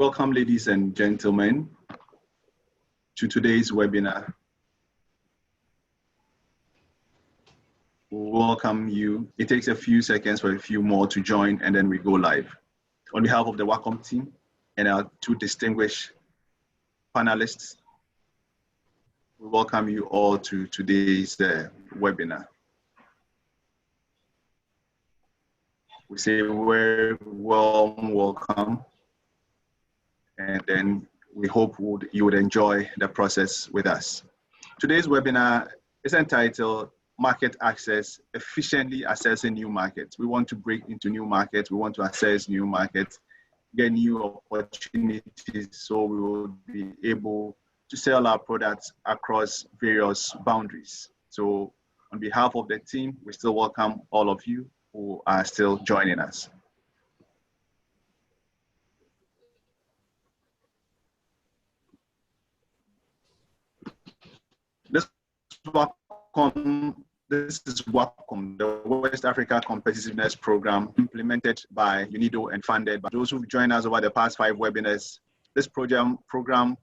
Welcome, ladies and gentlemen, to today's webinar. We welcome you. It takes a few seconds for a few more to join, and then we go live. On behalf of the Wacom team and our two distinguished panelists, we welcome you all to today's webinar. We say a very warm welcome, and then we hope you would enjoy the process with us. Today's webinar is entitled Market Access, Efficiently Accessing New Markets. We want to break into new markets. We want to access new markets, get new opportunities, so we will be able to sell our products across various boundaries. So on behalf of the team, we still welcome all of you who are still joining us. This is Wacom, the West Africa Competitiveness Program implemented by UNIDO and funded by those who've joined us over the past 5 webinars. This program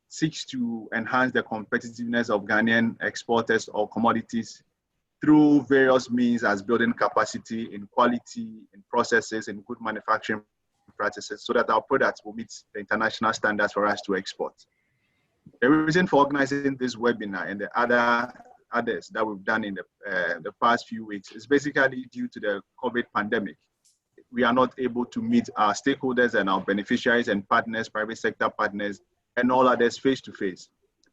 seeks to enhance the competitiveness of Ghanaian exporters of commodities through various means as building capacity in quality, in processes, in good manufacturing practices so that our products will meet the international standards for us to export. The reason for organizing this webinar and the others that we've done in the past few weeks is basically due to the COVID pandemic. We are not able to meet our stakeholders and our beneficiaries and partners, private sector partners, and all others face to face.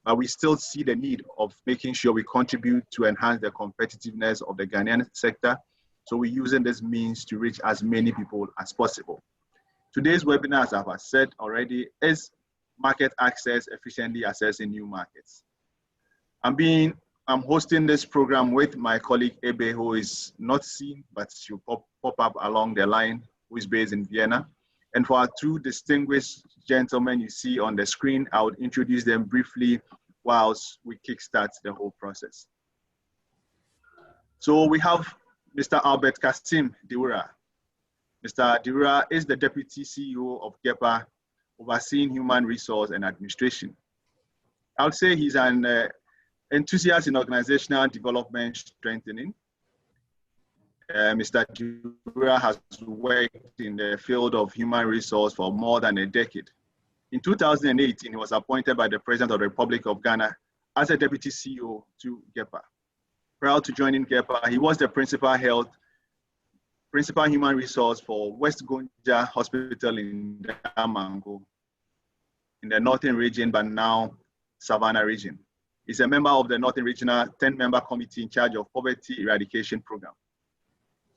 But we still see the need of making sure we contribute to enhance the competitiveness of the Ghanaian sector. So we're using this means to reach as many people as possible. Today's webinar, as I've said already, is Market Access, Efficiently Accessing New Markets. I'm hosting this program with my colleague Ebe, who is not seen, but she'll pop up along the line, who is based in Vienna. And for our two distinguished gentlemen you see on the screen, I would introduce them briefly whilst we kickstart the whole process. So we have Mr. Albert Kasim Diwura. Mr. Diwura is the Deputy CEO of GEPA, overseeing human resource and administration. I would say he's an enthusiast in organizational development strengthening. Mr. Diwura has worked in the field of human resource for more than a decade. In 2018, he was appointed by the President of the Republic of Ghana as a Deputy CEO to GEPA. Prior to joining GEPA, he was the Principal Human Resource for West Gonja Hospital in Damango, in the Northern Region, but now Savannah Region. He's a member of the Northern Regional 10-member committee in charge of Poverty Eradication Program.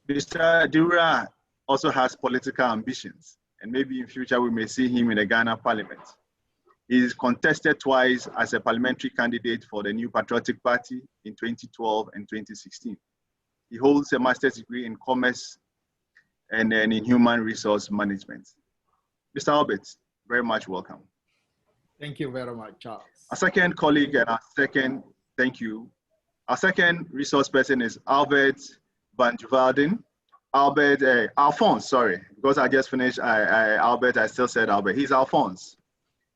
Mr. Diwura also has political ambitions, and maybe in future we may see him in the Ghana Parliament. He is contested twice as a parliamentary candidate for the New Patriotic Party in 2012 and 2016. He holds a master's degree in commerce and then in human resource management. Mr. Albert, very much welcome. Thank you very much, Charles. Our second colleague and thank you. Our second resource person is Albert Van Juvalden. Alphonse, sorry, because I just finished Albert, I still said Albert. He's Alphonse.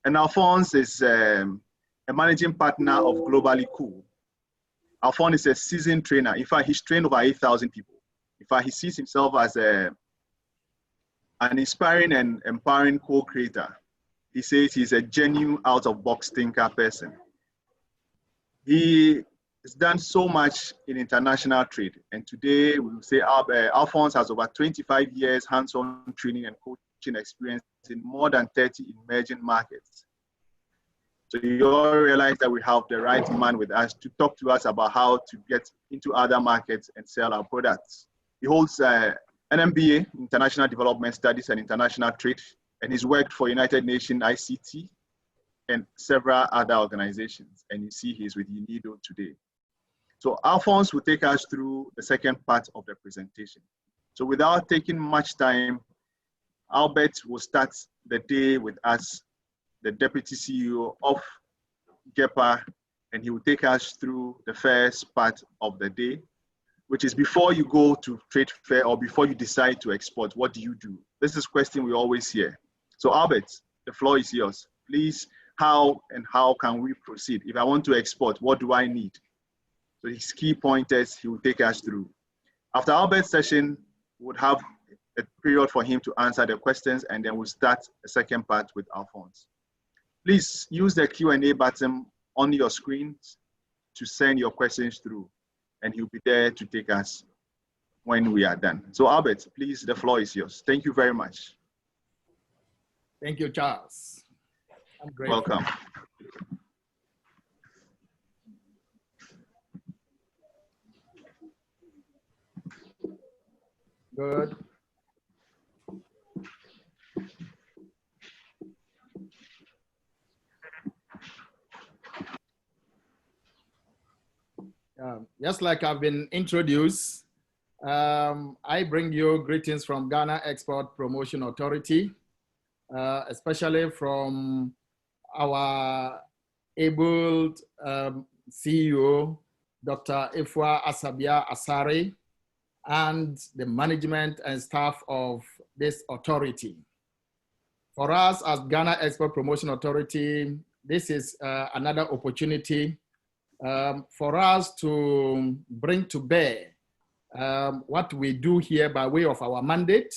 And Alphonse is a managing partner of Globally Cool. Alphonse is a seasoned trainer. In fact, he's trained over 8,000 people. In fact, he sees himself as an inspiring and empowering co-creator. He says he's a genuine out-of-box thinker person. He has done so much in international trade. And today we will say Alphonse has over 25 years hands-on training and coaching experience in more than 30 emerging markets. So you all realize that we have the right man with us to talk to us about how to get into other markets and sell our products. He holds an MBA, International Development Studies and International Trade, and he's worked for United Nations ICT and several other organizations. And you see he's with UNIDO today. So Alphonse will take us through the second part of the presentation. So without taking much time, Albert will start the day with us, the Deputy CEO of GEPA, and he will take us through the first part of the day, which is before you go to trade fair or before you decide to export, what do you do? This is a question we always hear. So Albert, the floor is yours. Please, how can we proceed? If I want to export, what do I need? So his key pointers, he will take us through. After Albert's session, we would have a period for him to answer the questions, and then we'll start the second part with Alphonse. Please use the Q&A button on your screens to send your questions through, and he'll be there to take us when we are done. So Albert, please, the floor is yours. Thank you very much. Thank you, Charles. I'm grateful. Welcome. Good. Just like I've been introduced, I bring you greetings from Ghana Export Promotion Authority, especially from our abled CEO, Dr. Efua Asabia Asare, and the management and staff of this authority. For us as Ghana Export Promotion Authority, this is another opportunity for us to bring to bear what we do here by way of our mandate,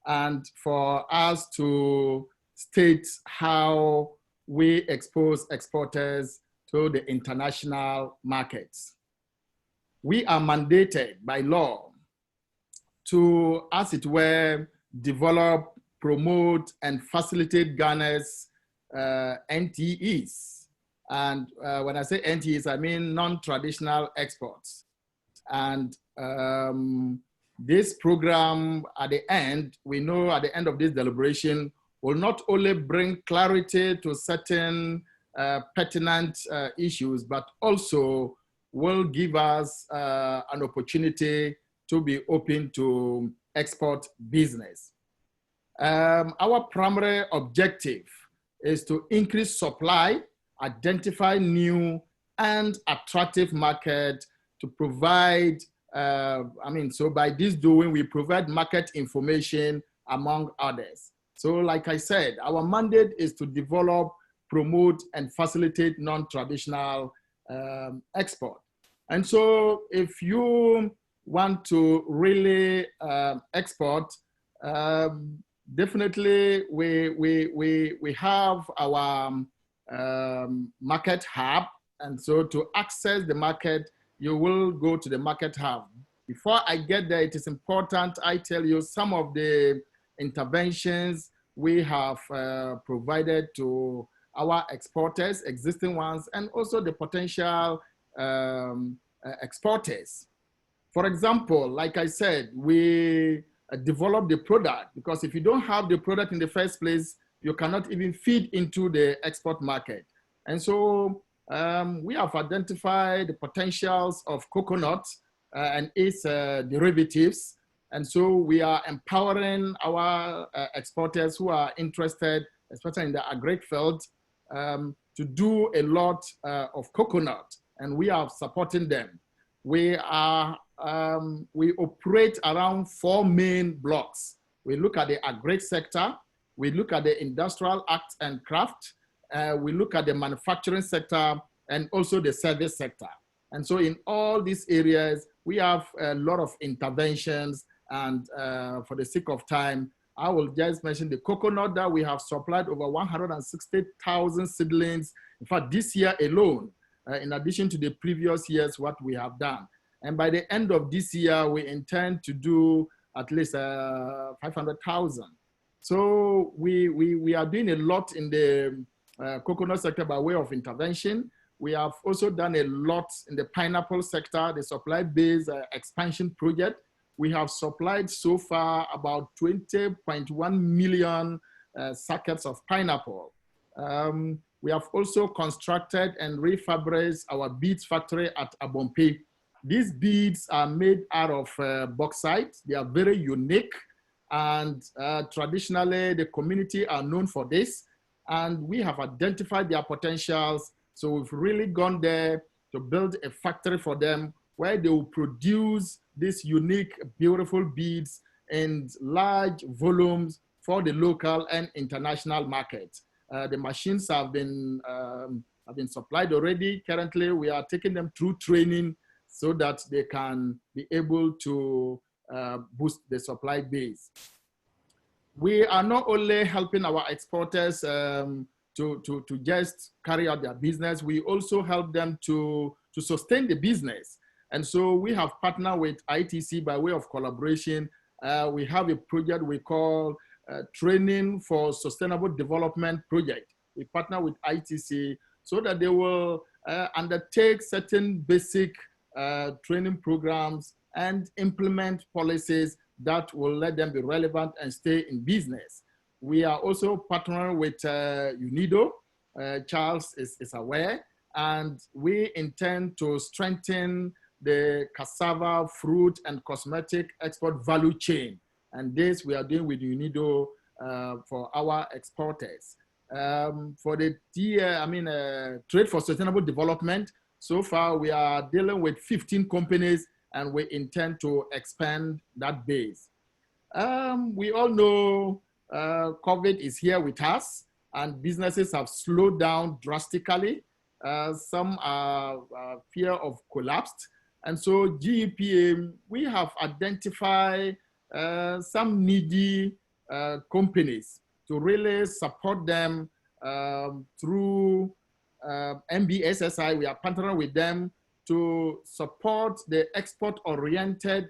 and for us to state how we expose exporters to the international markets. We are mandated by law to, as it were, develop, promote, and facilitate Ghana's NTEs. And when I say NTEs, I mean non-traditional exports. And this program at the end, we know at the end of this deliberation, will not only bring clarity to certain pertinent issues, but also will give us an opportunity to be open to export business. Our primary objective is to increase supply, identify new and attractive market to provide, so by this doing, we provide market information among others. So like I said, our mandate is to develop, promote, and facilitate non-traditional export. And so if you want to really export, definitely we have our market hub. And so to access the market, you will go to the market hub. Before I get there, it is important I tell you some of the interventions we have provided to our exporters, existing ones, and also the potential exporters. For example, like I said, we develop the product, because if you don't have the product in the first place, you cannot even feed into the export market. And so we have identified the potentials of coconut and its derivatives. And so we are empowering our exporters who are interested, especially in the agri field, to do a lot of coconut, and we are supporting them. We operate around 4 main blocks. We look at the agri sector, we look at the industrial arts and craft, we look at the manufacturing sector, and also the service sector. And so in all these areas, we have a lot of interventions, and for the sake of time, I will just mention the coconut that we have supplied over 160,000 seedlings. In fact, this year alone, in addition to the previous years, what we have done. And by the end of this year, we intend to do at least 500,000. So we are doing a lot in the coconut sector by way of intervention. We have also done a lot in the pineapple sector, the supply-based expansion project. We have supplied so far about 20.1 million sackets of pineapple. We have also constructed and refurbished our beads factory at Abompe. These beads are made out of bauxite. They are very unique, and traditionally the community are known for this. And we have identified their potentials. So we've really gone there to build a factory for them where they will produce these unique, beautiful beads in large volumes for the local and international market. The machines have been supplied already. Currently, we are taking them through training so that they can be able to boost the supply base. We are not only helping our exporters to just carry out their business, we also help them to sustain the business. And so we have partnered with ITC by way of collaboration. We have a project we call Training for Sustainable Development Project. We partner with ITC so that they will undertake certain basic training programs and implement policies that will let them be relevant and stay in business. We are also partnering with UNIDO. Charles is aware, and we intend to strengthen the cassava, fruit, and cosmetic export value chain. And this we are doing with UNIDO for our exporters. For the Trade for Sustainable Development, so far we are dealing with 15 companies, and we intend to expand that base. We all know COVID is here with us, and businesses have slowed down drastically. Some are fear of collapse. And so GEPA, we have identified some needy companies to really support them through MBSSI. We are partnering with them to support the export-oriented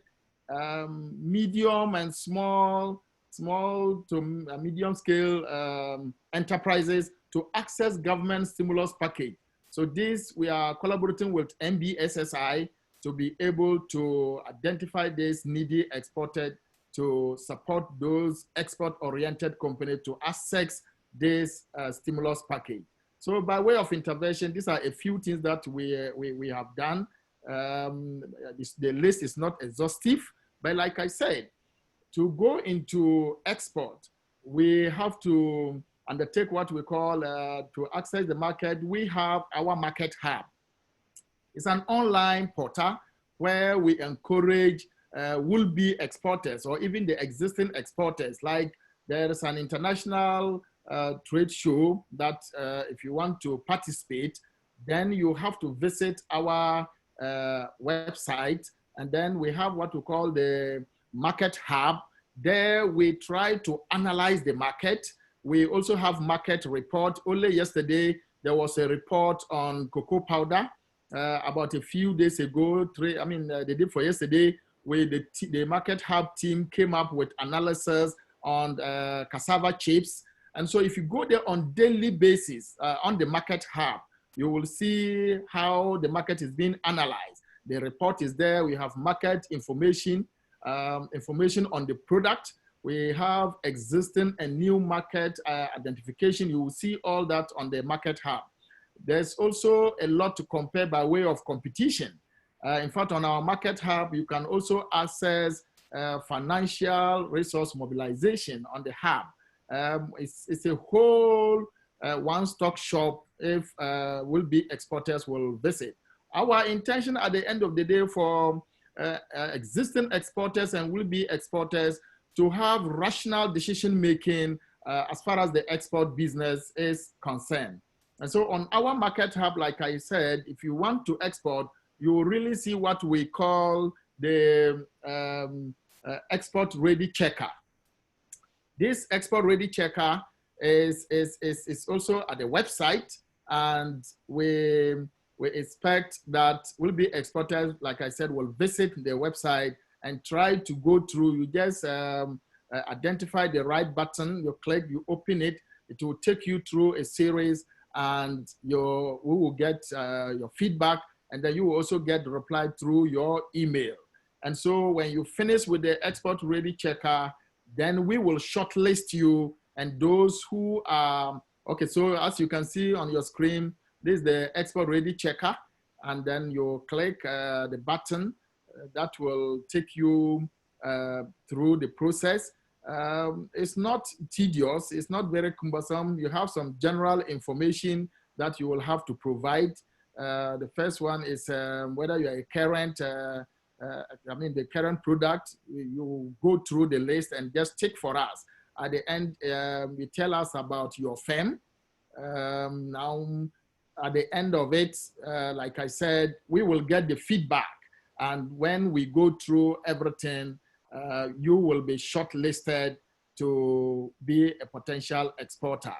medium and small to medium scale enterprises to access government stimulus package. So this, we are collaborating with MBSSI to be able to identify this needy exported to support those export-oriented companies to access this stimulus package. So by way of intervention, these are a few things that we have done. The list is not exhaustive, but like I said, to go into export, we have to undertake what we call, to access the market, we have our market hub. It's an online portal where we encourage will-be exporters or even the existing exporters. Like there is an international trade show that if you want to participate, then you have to visit our website, and then we have what we call the market hub. There we try to analyze the market. We also have market report. Only yesterday, there was a report on cocoa powder. About a few days ago, the day for yesterday, where the market hub team came up with analysis on cassava chips. And so if you go there on daily basis on the market hub, you will see how the market is being analyzed. The report is there. We have market information, information on the product. We have existing and new market identification. You will see all that on the market hub. There's also a lot to compare by way of competition. In fact, on our market hub, you can also access financial resource mobilization on the hub. It's a whole one-stop shop if will-be exporters will visit. Our intention at the end of the day for existing exporters and will-be exporters to have rational decision-making as far as the export business is concerned. And so on our market hub, like I said, if you want to export, you will really see what we call the export ready checker. This export ready checker is also at the website, and we expect that will be exporters, like I said, will visit the website and try to go through. You just identify the right button, you click, you open it, it will take you through a series, and we will get your feedback, and then you will also get the reply through your email. And so when you finish with the export ready checker, then we will shortlist you, and those who are, okay, so as you can see on your screen, this is the export ready checker, and then you click the button that will take you through the process. It's not tedious, it's not very cumbersome. You have some general information that you will have to provide. The first one is whether you are a current, the current product. You go through the list and just tick for us. at the end, you tell us about your firm. Now, at the end of it, like I said, we will get the feedback. And when we go through everything, you will be shortlisted to be a potential exporter.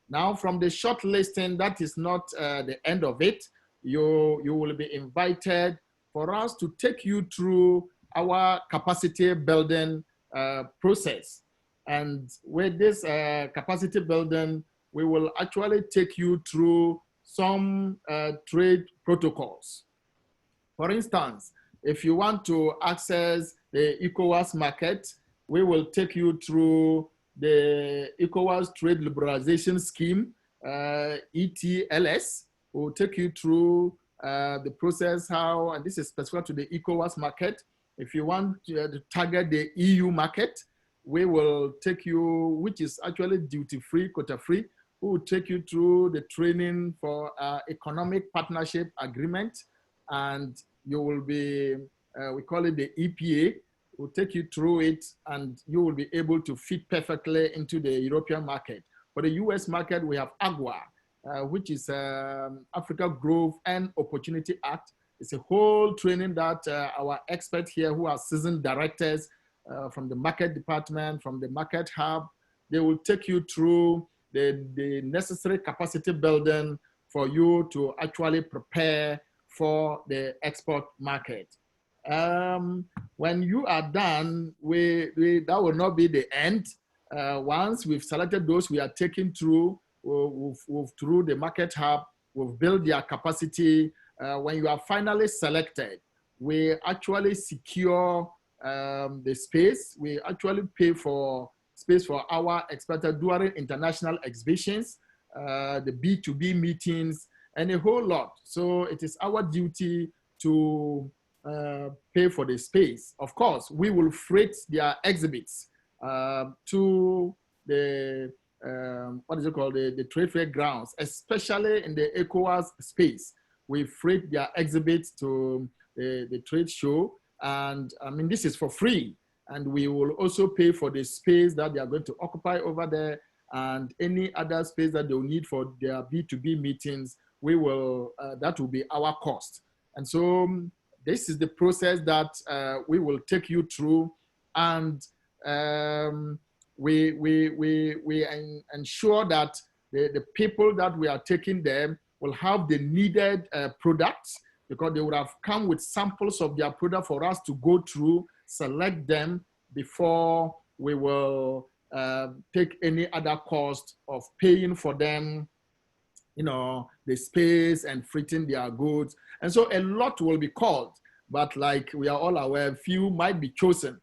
Now, from the shortlisting, that is not the end of it. You will be invited for us to take you through our capacity building process. And with this capacity building, we will actually take you through some trade protocols. For instance, if you want to access the ECOWAS market, we will take you through the ECOWAS Trade Liberalization Scheme, ETLS. We'll take you through the process, how, and this is specific to the ECOWAS market. If you want to target the EU market, we will take you, which is actually duty-free, quota-free. We will take you through the training for economic partnership agreement, and you will be, we call it the EPA. We'll take you through it, and you will be able to fit perfectly into the European market. For the US market, we have AGWA, which is Africa Growth and Opportunity Act. It's a whole training that our experts here, who are seasoned directors from the market department, from the market hub, they will take you through the necessary capacity building for you to actually prepare for the export market. When you are done, that will not be the end. Once we've selected those we are taking through, we've through the market hub, we've built their capacity. When you are finally selected, we actually secure the space. We actually pay for space for our experts during international exhibitions, the B2B meetings, and a whole lot. So it is our duty to pay for the space. Of course, we will freight their exhibits to the, what is it called, the trade fair grounds, especially in the ECOWAS space. We freight their exhibits to the trade show. And I mean, this is for free. And we will also pay for the space that they are going to occupy over there, and any other space that they will need for their B2B meetings, we will, that will be our cost. And so this is the process that we will take you through, and we ensure that the people that we are taking there will have the needed products, because they would have come with samples of their product for us to go through, select them before we will take any other cost of paying for them, you know, the space and freighting their goods. And so a lot will be called, but like we are all aware, few might be chosen.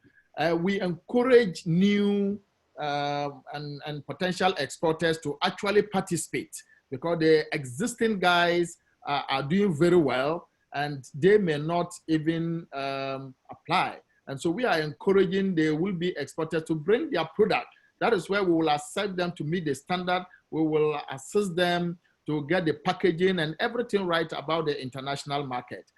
We encourage new and potential exporters to actually participate, because the existing guys are doing very well, and they may not even apply. And so we are encouraging the will-be exporters to bring their product. That is where we will accept them to meet the standard. We will assist them to get the packaging and everything right about the international market.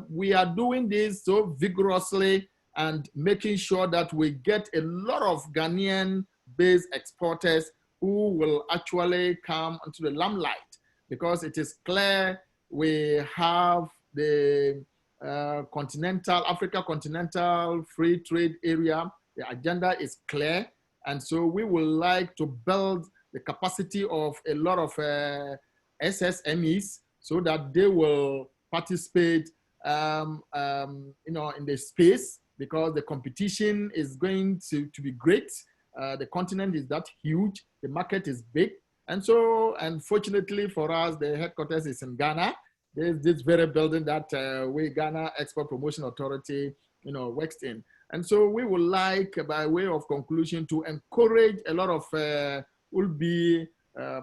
We are doing this so vigorously and making sure that we get a lot of Ghanaian-based exporters who will actually come into the limelight, because it is clear we have the Africa Continental Free Trade Area. The agenda is clear. And so we would like to build the capacity of a lot of SSMEs so that they will participate you know, in the space, because the competition is going to be great. The continent is that huge. The market is big. And so, unfortunately for us, the headquarters is in Ghana. There's this very building that we, Ghana Export Promotion Authority, you know, works in. And so we would like, by way of conclusion, to encourage a lot of will-be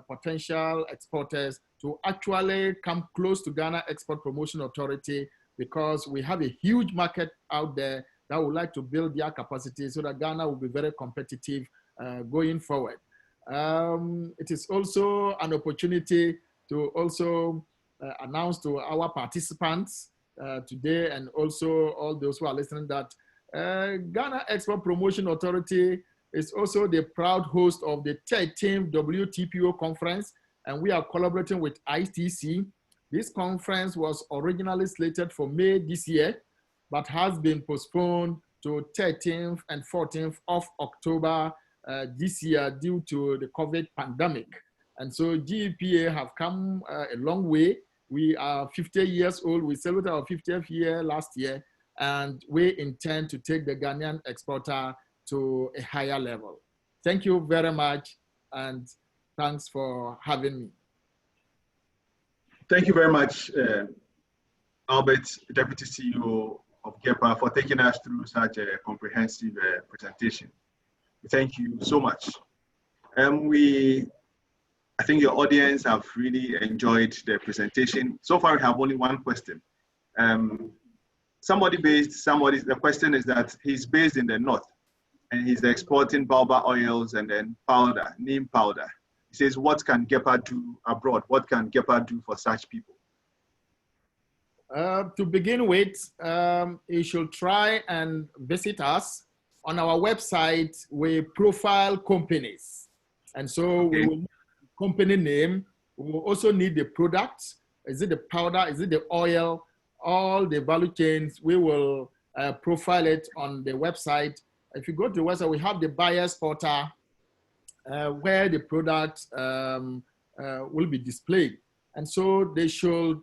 potential exporters to actually come close to Ghana Export Promotion Authority, because we have a huge market out there that would like to build their capacity so that Ghana will be very competitive going forward. It is also an opportunity to also announce to our participants today, and also all those who are listening, that Ghana Export Promotion Authority is also the proud host of the 13th WTPO conference, and we are collaborating with ITC. This conference was originally slated for May this year, but has been postponed to 13th and 14th of October this year due to the COVID pandemic. And so GEPA have come a long way. We are 50 years old. We celebrated our 50th year last year, and we intend to take the Ghanaian exporter to a higher level. Thank you very much, and thanks for having me. Thank you very much, Albert, Deputy CEO of GEPA, for taking us through such a comprehensive presentation. Thank you so much. I think your audience have really enjoyed the presentation. So far, we have only one question. The question is that he's based in the north, and he's exporting baobab oils and then powder, neem powder. He says, what can GEPA do abroad? What can GEPA do for such people? To begin with, you should try and visit us. On our website, we profile companies. And so we will need the company name. We will also need the product. Is it the powder? Is it the oil? All the value chains, we will profile it on the website. If you go to the website, we have the buyer's portal where the product will be displayed. And so they should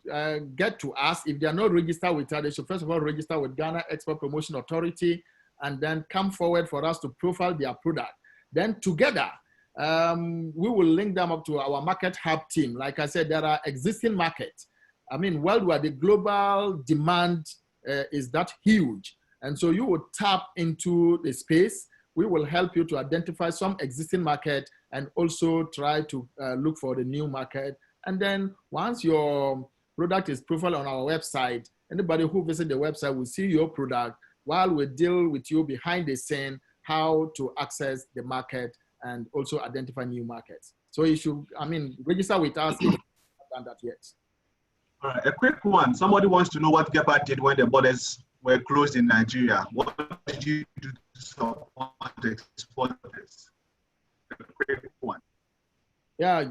get to us. If they are not registered with us, they should first of all register with Ghana Export Promotion Authority and then come forward for us to profile their product. Then together, we will link them up to our market hub team. Like I said, there are existing markets. I mean, worldwide, the global demand is that huge. And so you will tap into the space. We will help you to identify some existing market and also try to look for the new market. And then once your product is profiled on our website, anybody who visits the website will see your product while we deal with you behind the scene how to access the market and also identify new markets. So you should, register with us if you haven't done that yet. All right, a quick one. Somebody wants to know what GEPA did when the borders were closed in Nigeria. What did you do to support the exporters? A quick one. Yeah,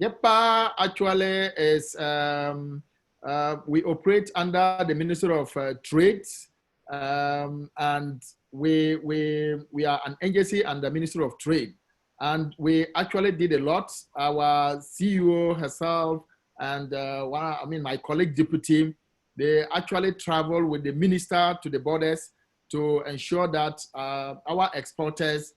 GEPA actually is, we operate under the Ministry of Trade, and we are an agency under Ministry of Trade. And we actually did a lot. Our CEO herself and my colleague deputy, they actually travel with the minister to the borders to ensure that our exporters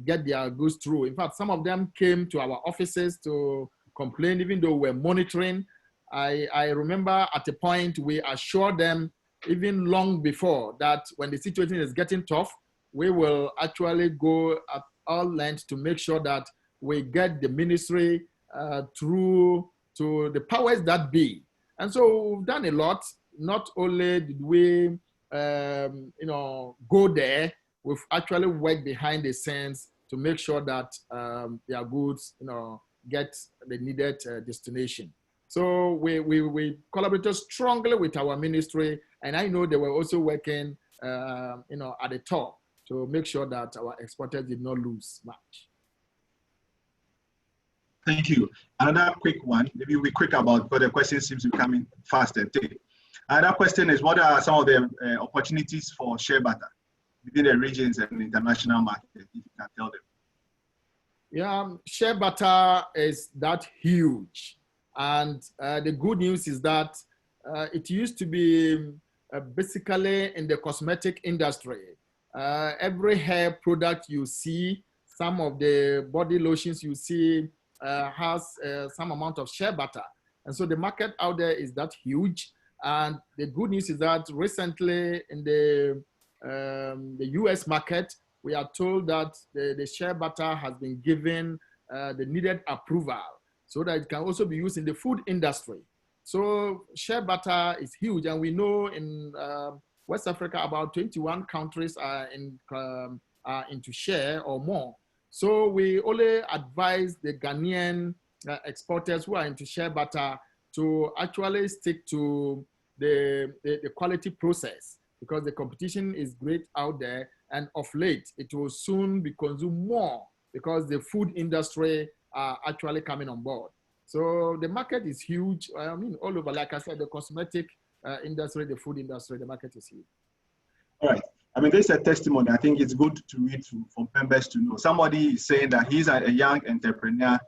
get their goods through. In fact, some of them came to our offices to complain, even though we're monitoring. I remember at a point we assured them, even long before, that when the situation is getting tough, we will actually go at all lengths to make sure that we get the ministry through to the powers that be. And so we've done a lot. Not only did we, go there, we've actually worked behind the scenes to make sure that their goods, get the needed destination. So we collaborated strongly with our ministry, and I know they were also working, at the top to make sure that our exporters did not lose much. Thank you. Another quick one, maybe we'll be quick about, because the question seems to be coming fast and thick. Another question is, what are some of the opportunities for shea butter within the regions and international market, if you can tell them? Yeah, shea butter is that huge. And the good news is that it used to be basically in the cosmetic industry. Every hair product you see, some of the body lotions you see has some amount of shea butter. And so the market out there is that huge. And the good news is that recently in the US market, we are told that the shea butter has been given the needed approval so that it can also be used in the food industry. So shea butter is huge. And we know in West Africa, about 21 countries are into shea or more. So we only advise the Ghanaian exporters who are into shea butter to actually stick to the quality process, because the competition is great out there. And of late, it will soon be consumed more because the food industry are actually coming on board. So the market is huge. I mean, all over, like I said, the cosmetic industry, the food industry, the market is huge. All right. I mean, this is a testimony. I think it's good to read from members to know. Somebody is saying that he's a young entrepreneur,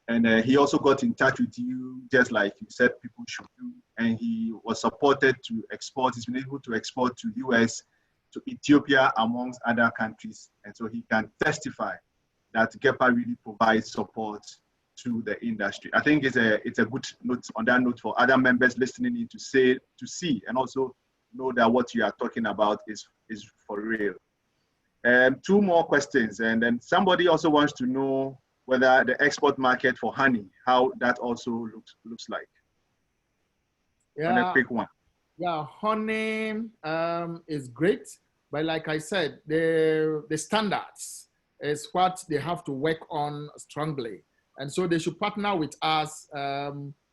and he also got in touch with you, just like you said people should do. And he was supported to export. He's been able to export to US, to Ethiopia, amongst other countries. And so he can testify that GEPA really provides support to the industry. I think it's a good note on that note for other members listening in to see, and also know that what you are talking about is for real. Two more questions, and then somebody also wants to know whether the export market for honey, how that also looks like. Yeah, and a quick one. Yeah, honey is great, but like I said, the standards is what they have to work on strongly, and so they should partner with us.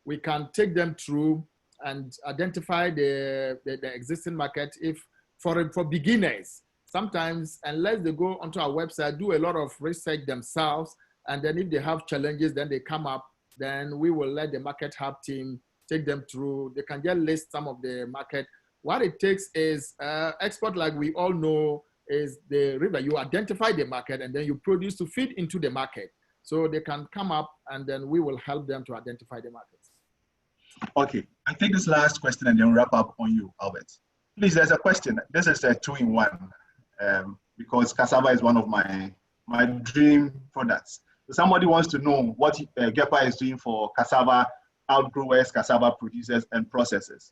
We can take them through and identify the existing market. If for beginners, sometimes unless they go onto our website, do a lot of research themselves, and then if they have challenges, then they come up, then we will let the market hub team take them through. They can just list some of the market. What it takes is export, like we all know, is the river. You identify the market and then you produce to feed into the market. So they can come up and then we will help them to identify the markets. Okay, I take this last question and then wrap up on you, Albert. Please, there's a question. This is a 2-in-1 because cassava is one of my dream products. So somebody wants to know what GEPA is doing for cassava outgrowers, cassava producers, and processors.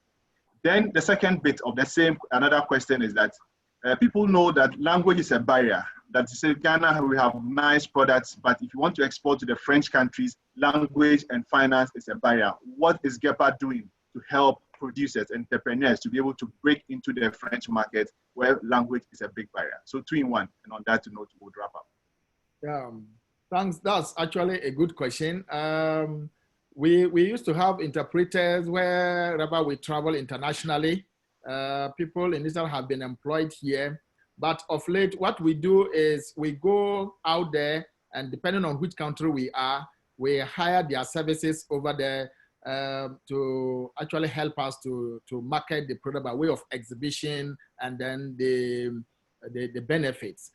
Then the second bit of the same, another question is that people know that language is a barrier. That you say, Ghana, we have nice products, but if you want to export to the French countries, language and finance is a barrier. What is GEPA doing to help producers, entrepreneurs to be able to break into the French market where language is a big barrier? So 2-in-1, and on that note, we'll wrap up. Thanks. That's actually a good question. We used to have interpreters wherever we travel internationally. People in Israel have been employed here. But of late, what we do is we go out there, and depending on which country we are, we hire their services over there to actually help us to market the product by way of exhibition and then the benefits.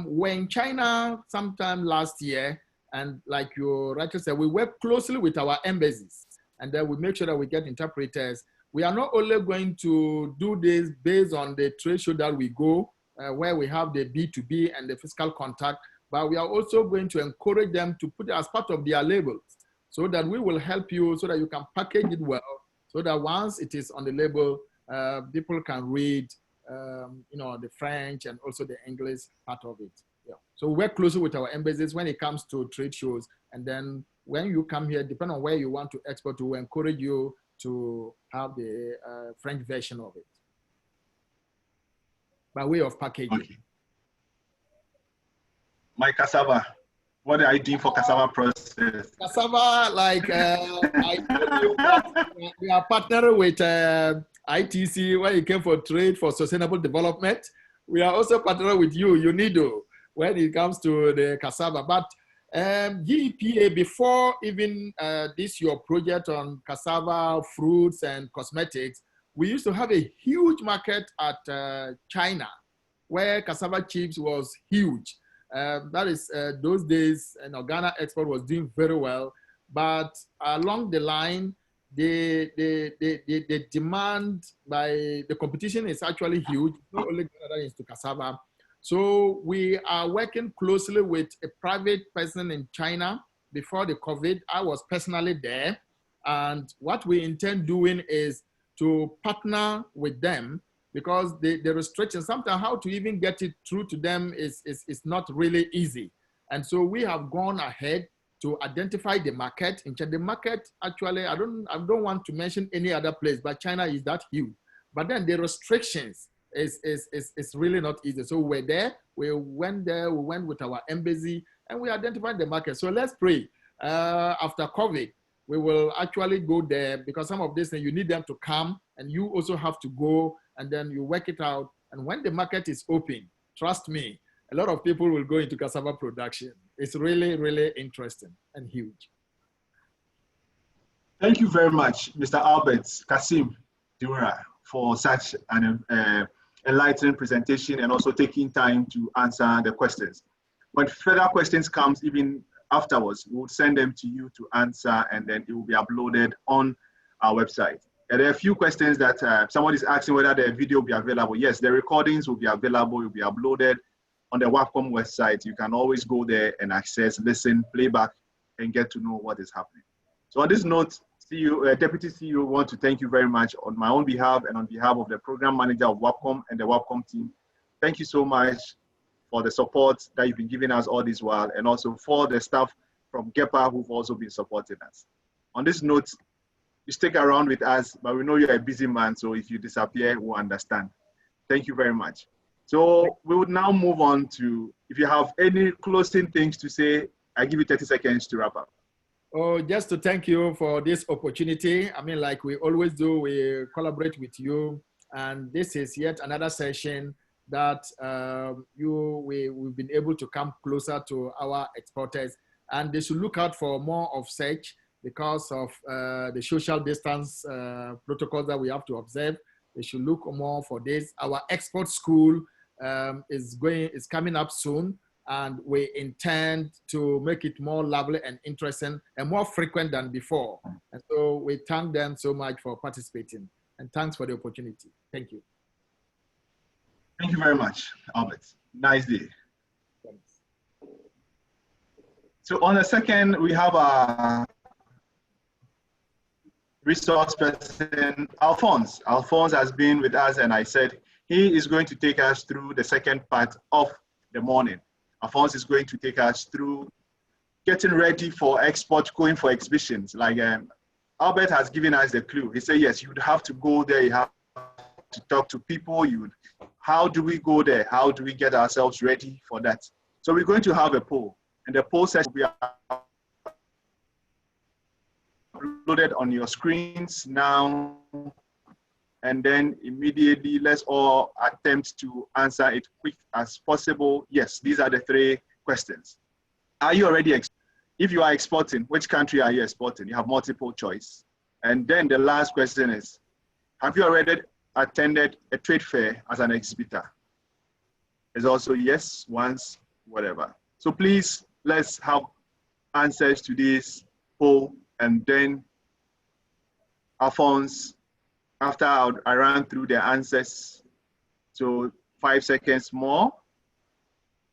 When China, sometime last year, and like you rightly said, we work closely with our embassies, and then we make sure that we get interpreters. We are not only going to do this based on the trade show that we go, where we have the B2B and the physical contact, but we are also going to encourage them to put it as part of their labels so that we will help you so that you can package it well, so that once it is on the label, people can read the French and also the English part of it. Yeah. So we work closely with our embassies when it comes to trade shows. And then when you come here, depending on where you want to export to, we encourage you to have the French version of it by way of packaging. Okay. My cassava, what are you doing for cassava process? Cassava, like I told you, we are partnering with ITC when it came for trade for sustainable development. We are also partnering with you, UNIDO, when it comes to the cassava. But GEPA, before even this your project on cassava, fruits, and cosmetics, we used to have a huge market at China, where cassava chips was huge. That is those days, and Ghana export was doing very well. But along the line, the demand by the competition is actually huge. Not only Ghana is to cassava. So we are working closely with a private person in China. Before the COVID, I was personally there. And what we intend doing is to partner with them, because the restrictions, sometimes how to even get it through to them is not really easy. And so we have gone ahead to identify the market. In China, the market, actually, I don't want to mention any other place, but China is that huge. But then the restrictions is really not easy. So we're there, we went with our embassy, and we identified the market. So let's pray. After COVID, we will actually go there, because some of this, you need them to come, and you also have to go, and then you work it out. And when the market is open, trust me, a lot of people will go into cassava production. It's really, really interesting and huge. Thank you very much, Mr. Albert Kasim Dura, for such an enlightening presentation and also taking time to answer the questions. When further questions comes, even afterwards, we'll send them to you to answer, and then it will be uploaded on our website. And there are a few questions that somebody's asking whether the video will be available. Yes, the recordings will be available, will be uploaded on the WAPCOM website. You can always go there and access, listen, playback, and get to know what is happening. So on this note, Deputy CEO, want to thank you very much on my own behalf and on behalf of the program manager of WAPCOM and the WAPCOM team. Thank you so much for the support that you've been giving us all this while, and also for the staff from GEPA who've also been supporting us. On this note, you stick around with us, but we know you're a busy man, so if you disappear, we'll understand. Thank you very much. So we would now move on to, if you have any closing things to say, I give you 30 seconds to wrap up. Oh, just to thank you for this opportunity. I mean, like we always do, we collaborate with you, and this is yet another session that we've been able to come closer to our exporters, and they should look out for more of such because of the social distance protocols that we have to observe. They should look more for this. Our export school is coming up soon, and we intend to make it more lively and interesting and more frequent than before. And so we thank them so much for participating, and thanks for the opportunity. Thank you. Thank you very much, Albert. Nice day. Thanks. So on the second, we have a resource person, Alphonse. Alphonse has been with us, and I said he is going to take us through the second part of the morning. Alphonse is going to take us through getting ready for export, going for exhibitions. Like Albert has given us the clue. He said, yes, you would have to go there, you have to talk to people. How do we go there? How do we get ourselves ready for that? So we're going to have a poll, and the poll session will be uploaded on your screens now, and then immediately let's all attempt to answer it quick as possible. Yes, these are the three questions. Are you already if you are exporting, which country are you exporting? You have multiple choice. And then the last question is, have you already attended a trade fair as an exhibitor? It's also yes, once, whatever. So please, let's have answers to this poll, and then Alphonse, after I ran through the answers, so 5 seconds more,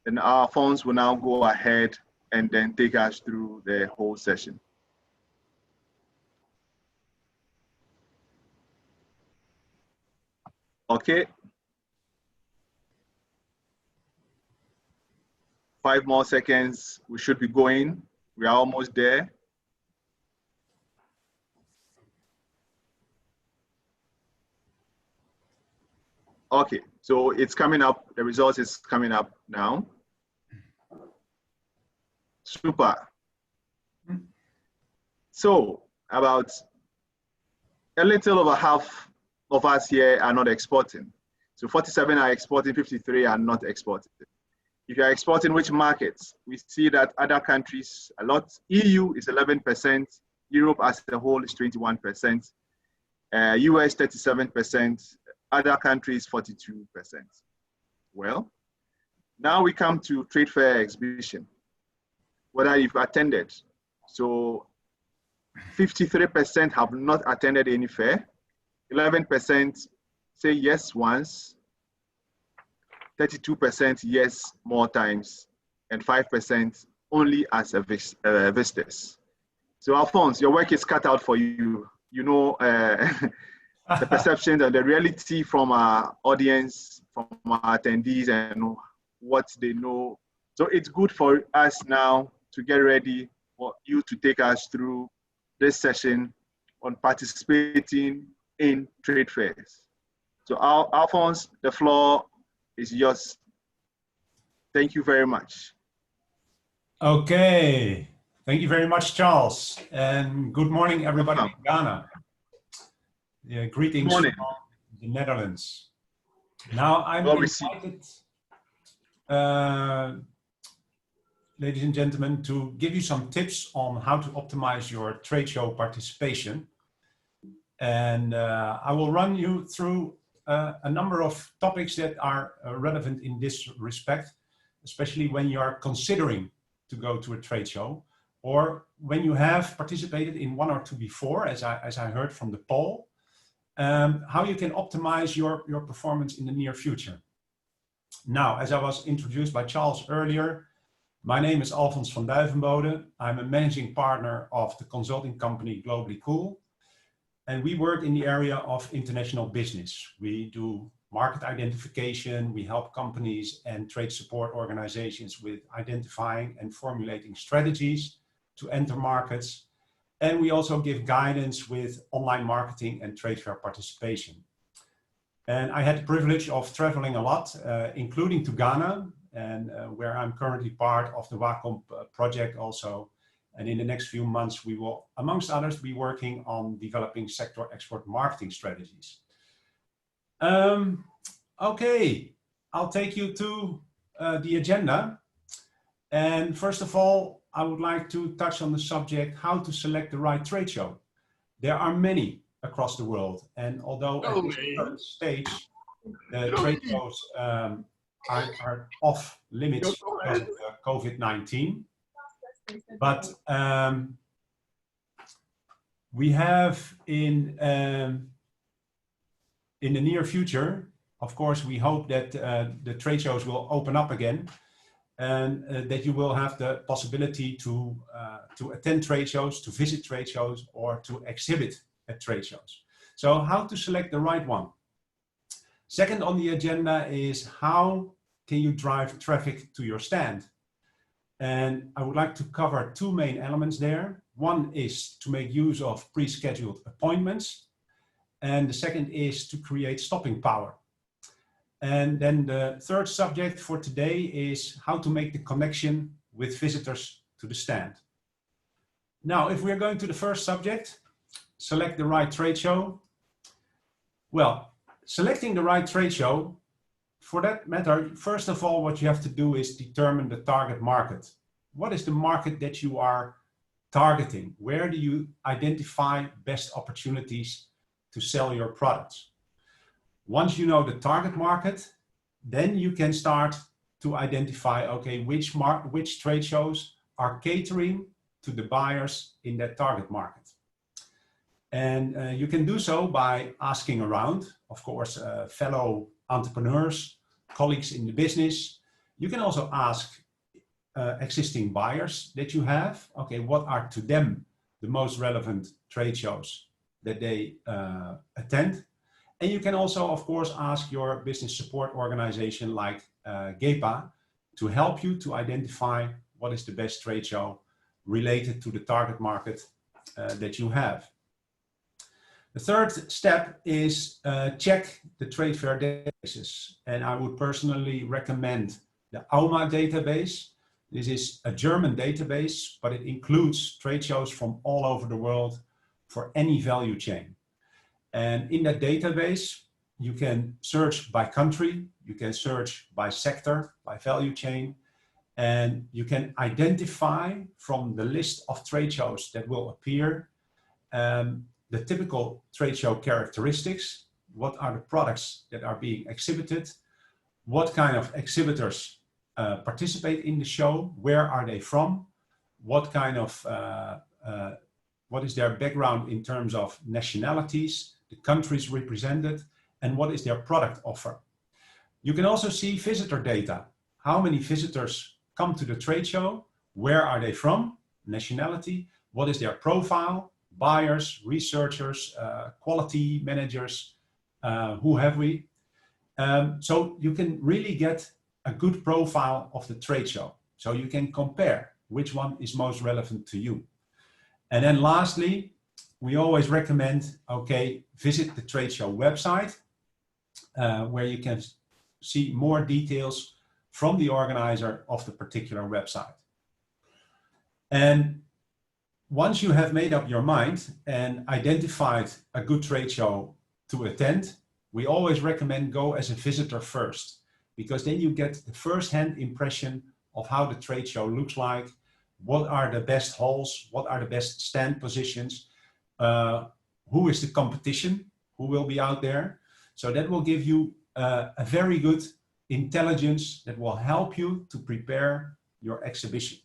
then Alphonse will now go ahead and then take us through the whole session. Okay. 5 more seconds, we should be going. We are almost there. Okay, so it's coming up, the results is coming up now. Super. So about a little over half of us here are not exporting. So 47 are exporting, 53 are not exporting. If you are exporting which markets, we see that other countries a lot. EU is 11%, Europe as a whole is 21%, US 37%, other countries 42%. Well, now we come to trade fair exhibition, whether you've attended. So 53% have not attended any fair, 11% say yes once, 32% yes more times, and 5% only as a visitors. So Alphonse, your work is cut out for you. You know the perceptions and the reality from our audience, from our attendees, and what they know. So it's good for us now to get ready for you to take us through this session on participating in trade fairs. So Alphonse, the floor is yours. Thank you very much. Okay, thank you very much, Charles, and good morning, everybody in Ghana. Greetings from the Netherlands. Now I'm invited ladies and gentlemen, to give you some tips on how to optimize your trade show participation. And I will run you through a number of topics that are relevant in this respect, especially when you are considering to go to a trade show, or when you have participated in one or two before, as I heard from the poll, how you can optimize your performance in the near future. Now, as I was introduced by Charles earlier, my name is Alfons van Duivenbode. I'm a managing partner of the consulting company Globally Cool, and we work in the area of international business. We do market identification, we help companies and trade support organizations with identifying and formulating strategies to enter markets. And we also give guidance with online marketing and trade fair participation. And I had the privilege of traveling a lot, including to Ghana, and where I'm currently part of the WACOMP project also. And in the next few months, we will, amongst others, be working on developing sector export marketing strategies. Okay, I'll take you to the agenda. And first of all, I would like to touch on the subject, how to select the right trade show. There are many across the world. And although at this current stage, the trade shows are off limits because of COVID-19. But we have in the near future, of course, we hope that the trade shows will open up again, and that you will have the possibility to attend trade shows, to visit trade shows, or to exhibit at trade shows. So how to select the right one? Second on the agenda is how can you drive traffic to your stand? And I would like to cover two main elements there. One is to make use of pre-scheduled appointments. And the second is to create stopping power. And then the third subject for today is how to make the connection with visitors to the stand. Now, if we're going to the first subject, select the right trade show. Well, selecting the right trade show, for that matter, first of all, what you have to do is determine the target market. What is the market that you are targeting? Where do you identify best opportunities to sell your products? Once you know the target market, then you can start to identify, okay, which trade shows are catering to the buyers in that target market. And you can do so by asking around, of course, fellow entrepreneurs, colleagues in the business. You can also ask existing buyers that you have, okay, what are to them the most relevant trade shows that they attend. And you can also, of course, ask your business support organization like GEPA to help you to identify what is the best trade show related to the target market that you have. The third step is check the trade fair databases. And I would personally recommend the AUMA database. This is a German database, but it includes trade shows from all over the world for any value chain. And in that database, you can search by country, you can search by sector, by value chain, and you can identify from the list of trade shows that will appear the typical trade show characteristics. What are the products that are being exhibited? What kind of exhibitors participate in the show? Where are they from? What kind of, what is their background in terms of nationalities, the countries represented, and what is their product offer? You can also see visitor data. How many visitors come to the trade show? Where are they from? Nationality. What is their profile? Buyers, researchers, quality managers, who have we? So you can really get a good profile of the trade show. So you can compare which one is most relevant to you. And then lastly, we always recommend, okay, visit the trade show website, where you can see more details from the organizer of the particular website. And once you have made up your mind and identified a good trade show to attend, we always recommend go as a visitor first. because then you get the first-hand impression of how the trade show looks like, what are the best halls, what are the best stand positions, who is the competition, who will be out there. So that will give you a very good intelligence that will help you to prepare your exhibition.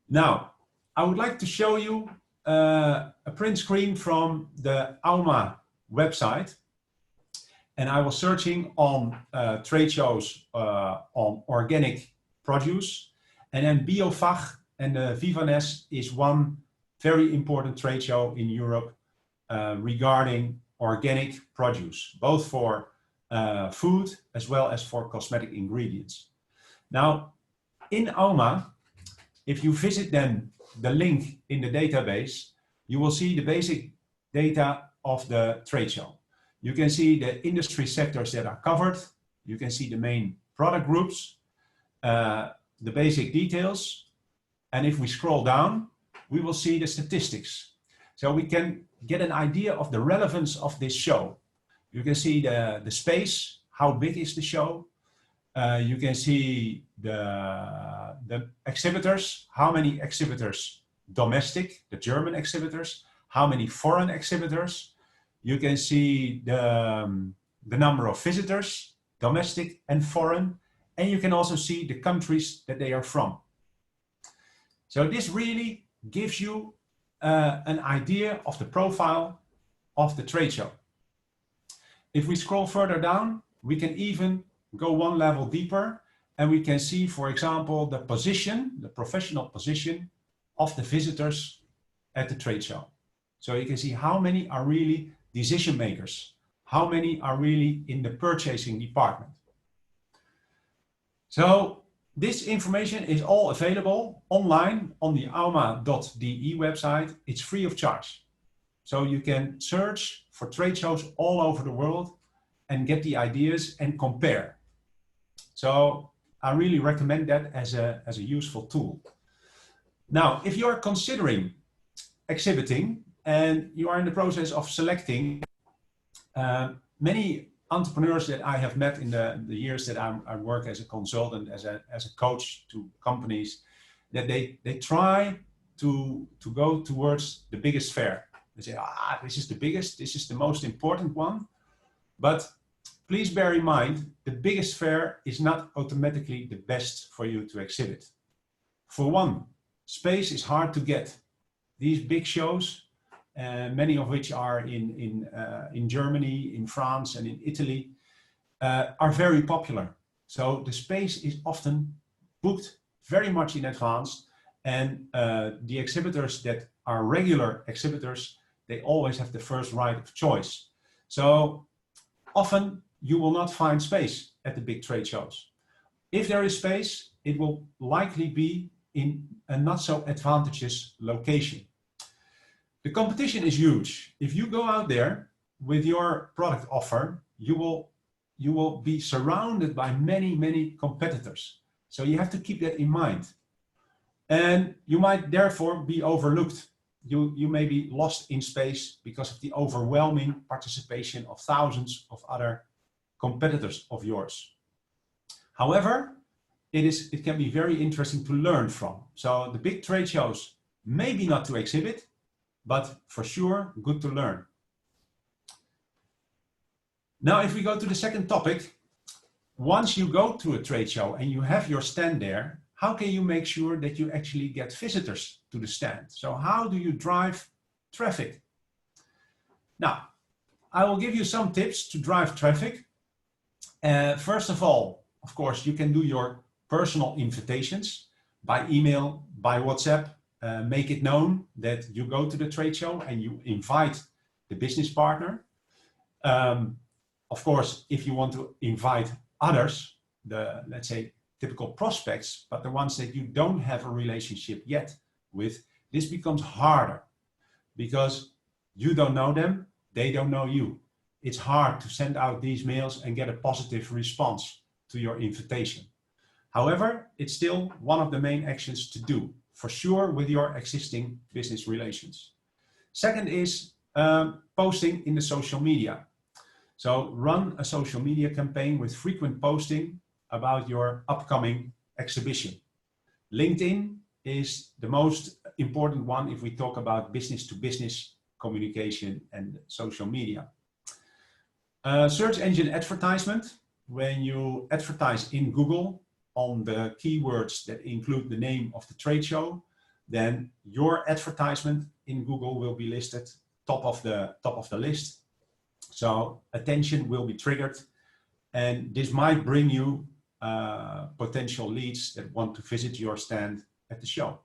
Now, I would like to show you a print screen from the AUMA website. And I was searching on trade shows on organic produce. And then Biofach and Vivanes is one very important trade show in Europe regarding organic produce, both for food as well as for cosmetic ingredients. Now, in AUMA, if you visit then the link in the database, you will see the basic data of the trade show. You can see the industry sectors that are covered. You can see the main product groups, the basic details. And if we scroll down, we will see the statistics. So we can get an idea of the relevance of this show. You can see the space, how big is the show. You can see the exhibitors, how many exhibitors domestic, the German exhibitors, how many foreign exhibitors. You can see the number of visitors, domestic and foreign, and you can also see the countries that they are from. So this really gives you an idea of the profile of the trade show. If we scroll further down, we can even go one level deeper, and we can see, for example, the position, the professional position of the visitors at the trade show. So you can see how many are really decision makers, how many are really in the purchasing department. So this information is all available online on the auma.de website. It's free of charge. So you can search for trade shows all over the world and get the ideas and compare. So I really recommend that as a useful tool. Now, if you are considering exhibiting and you are in the process of selecting, many entrepreneurs that I have met in the years that I work as a consultant, as a coach to companies, that they try to go towards the biggest fair. They say, this is the biggest, this is the most important one. But please bear in mind, the biggest fair is not automatically the best for you to exhibit. For one, space is hard to get. These big shows, many of which are in Germany, in France, and in Italy, are very popular. So the space is often booked very much in advance, and the exhibitors that are regular exhibitors, they always have the first right of choice. So often you will not find space at the big trade shows. If there is space, it will likely be in a not so advantageous location. The competition is huge. If you go out there with your product offer, you will be surrounded by many competitors. So you have to keep that in mind. And you might therefore be overlooked. You may be lost in space because of the overwhelming participation of thousands of other competitors of yours. However, it can be very interesting to learn from. So the big trade shows, maybe not to exhibit, but for sure, good to learn. Now, if we go to the second topic, once you go to a trade show and you have your stand there, how can you make sure that you actually get visitors to the stand? So how do you drive traffic? Now, I will give you some tips to drive traffic. First of all, of course, you can do your personal invitations by email, by WhatsApp. Make it known that you go to the trade show and you invite the business partner. Of course, if you want to invite others, let's say, typical prospects, but the ones that you don't have a relationship yet with, this becomes harder because you don't know them, they don't know you. It's hard to send out these mails and get a positive response to your invitation. However, it's still one of the main actions to do, for sure, with your existing business relations. Second is posting in the social media. So run a social media campaign with frequent posting about your upcoming exhibition. LinkedIn is the most important one if we talk about business-to-business communication and social media. Search engine advertisement, when you advertise in Google on the keywords that include the name of the trade show, then your advertisement in Google will be listed top of the list. So attention will be triggered, and this might bring you potential leads that want to visit your stand at the show.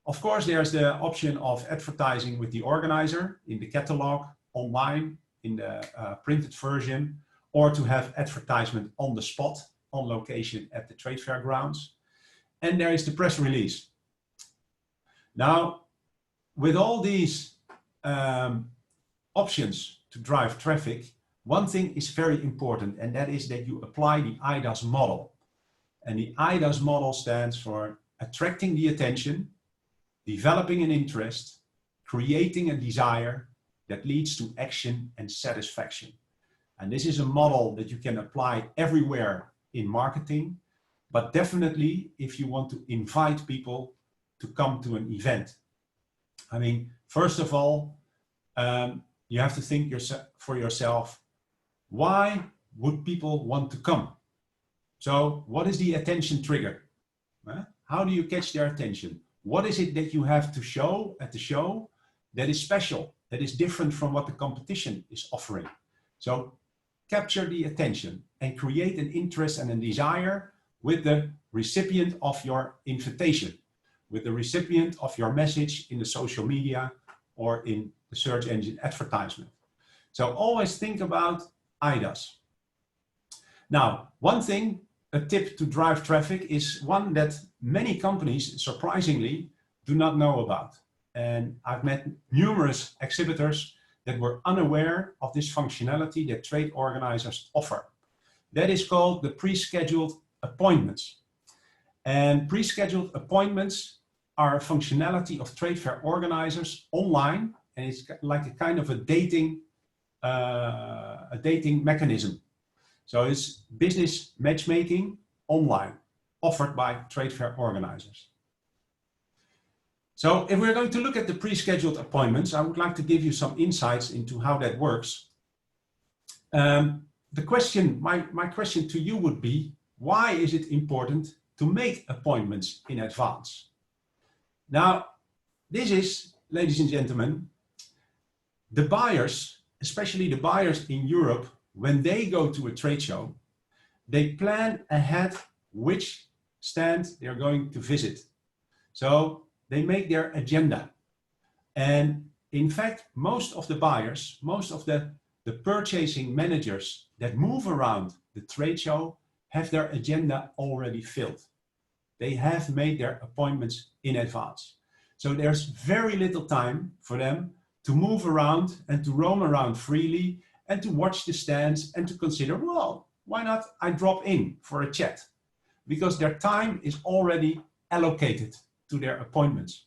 Of course, there's the option of advertising with the organizer in the catalog, online, in the printed version, or to have advertisement on the spot, on location at the trade fair grounds. And there is the press release. Now, with all these options to drive traffic, one thing is very important, and that is that you apply the IDAS model. And the IDAS model stands for attracting the attention, developing an interest, creating a desire that leads to action and satisfaction. And this is a model that you can apply everywhere in marketing, but definitely if you want to invite people to come to an event. I mean, first of all, you have to think for yourself, why would people want to come? So what is the attention trigger? How do you catch their attention? What is it that you have to show at the show that is special, that is different from what the competition is offering? So capture the attention and create an interest and a desire with the recipient of your invitation, with the recipient of your message in the social media or in the search engine advertisement. So always think about IDAS. Now, one thing, a tip to drive traffic is one that many companies, surprisingly, do not know about. And I've met numerous exhibitors that were unaware of this functionality that trade organizers offer. That is called the pre-scheduled appointments. And pre-scheduled appointments are a functionality of trade fair organizers online, and it's like a kind of a dating mechanism. So it's business matchmaking online, offered by trade fair organizers. So if we're going to look at the pre-scheduled appointments, I would like to give you some insights into how that works. My question to you would be, why is it important to make appointments in advance? Now, this is, ladies and gentlemen, the buyers, especially the buyers in Europe, when they go to a trade show, they plan ahead which stand they're going to visit. So they make their agenda. And in fact, most of the buyers, most of the purchasing managers that move around the trade show have their agenda already filled. They have made their appointments in advance. So there's very little time for them to move around and to roam around freely and to watch the stands and to consider, well, why not I drop in for a chat? Because their time is already allocated to their appointments.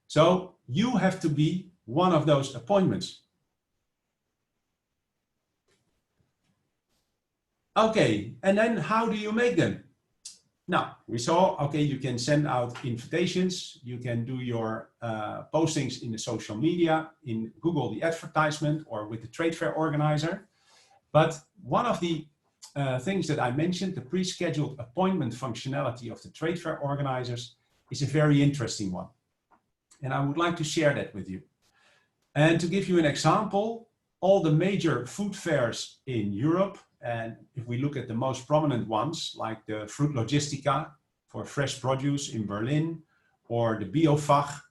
So you have to be one of those appointments. Okay, and then how do you make them? Now, we saw, okay, you can send out invitations, you can do your postings in the social media, in Google, the advertisement, or with the trade fair organizer. But one of the things that I mentioned, the pre-scheduled appointment functionality of the trade fair organizers, is a very interesting one. And I would like to share that with you. And to give you an example, all the major food fairs in Europe, and if we look at the most prominent ones, like the Fruit Logistica for fresh produce in Berlin, or the Biofach,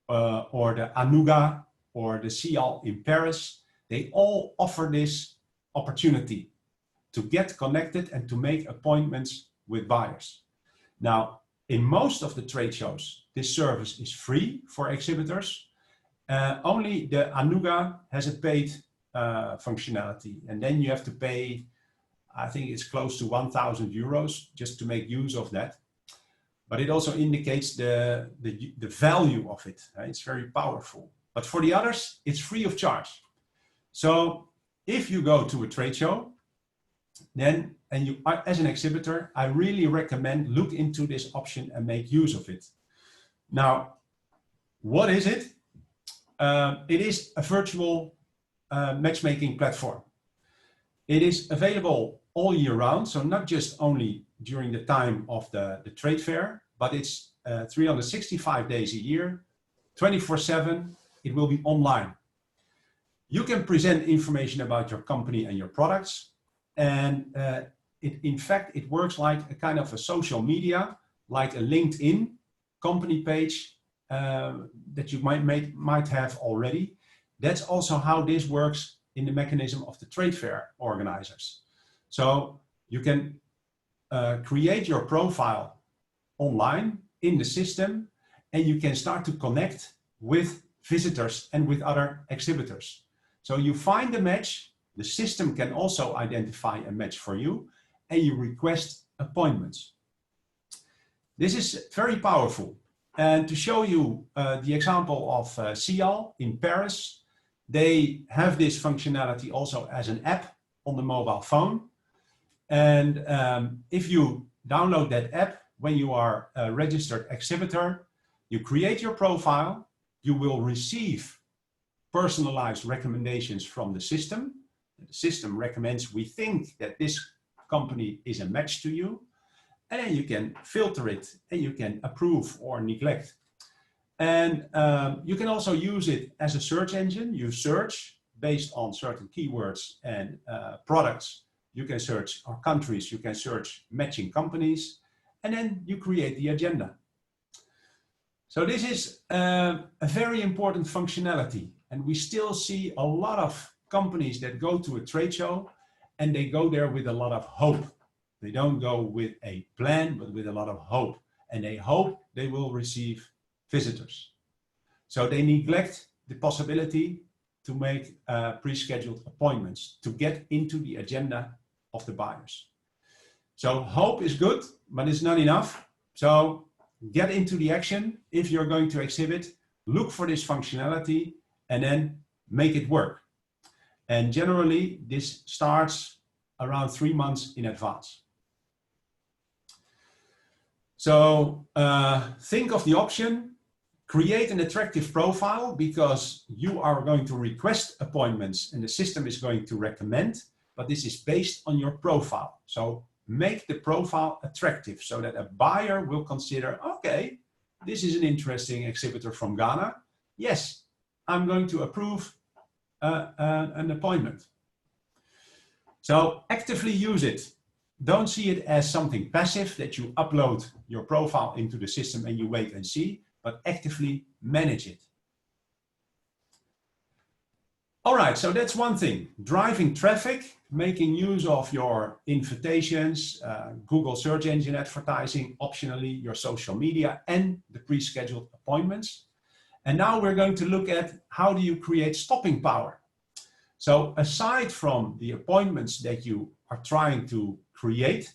or the Anuga, or the Cial in Paris, they all offer this opportunity to get connected and to make appointments with buyers. Now, in most of the trade shows, this service is free for exhibitors. Only the Anuga has a paid functionality, and then you have to pay, I think it's close to 1,000 euros just to make use of that. But it also indicates the value of it. It's very powerful. But for the others, it's free of charge. So if you go to a trade show, then, and you are as an exhibitor, I really recommend look into this option and make use of it. Now, what is it? It is a virtual matchmaking platform. It is available all year round, so not just only during the time of the trade fair, but it's 365 days a year, 24/7. It will be online. You can present information about your company and your products, and in fact, it works like a kind of a social media, like a LinkedIn company page that you might have already. That's also how this works in the mechanism of the trade fair organizers. So you can create your profile online in the system, and you can start to connect with visitors and with other exhibitors. So you find a match, the system can also identify a match for you, and you request appointments. This is very powerful. And to show you the example of Cial in Paris, they have this functionality also as an app on the mobile phone. And if you download that app, when you are a registered exhibitor, you create your profile, you will receive personalized recommendations from the system. The system recommends, we think that this company is a match to you, and then you can filter it and you can approve or neglect. And you can also use it as a search engine. You search based on certain keywords and products. You can search or countries, you can search matching companies, and then you create the agenda. So this is a very important functionality, and we still see a lot of companies that go to a trade show and they go there with a lot of hope. They don't go with a plan, but with a lot of hope, and they hope they will receive visitors. So they neglect the possibility to make pre-scheduled appointments to get into the agenda of the buyers. So hope is good, but it's not enough. So get into the action. If you're going to exhibit, look for this functionality and then make it work. And generally, this starts around 3 months in advance. So think of the option, create an attractive profile, because you are going to request appointments and the system is going to recommend, but this is based on your profile. So make the profile attractive so that a buyer will consider, okay, this is an interesting exhibitor from Ghana. Yes, I'm going to approve an appointment. So actively use it. Don't see it as something passive that you upload your profile into the system and you wait and see, but actively manage it. All right, so that's one thing. Driving traffic, making use of your invitations, Google search engine advertising, optionally your social media and the pre-scheduled appointments. And now we're going to look at how do you create stopping power. So aside from the appointments that you are trying to create,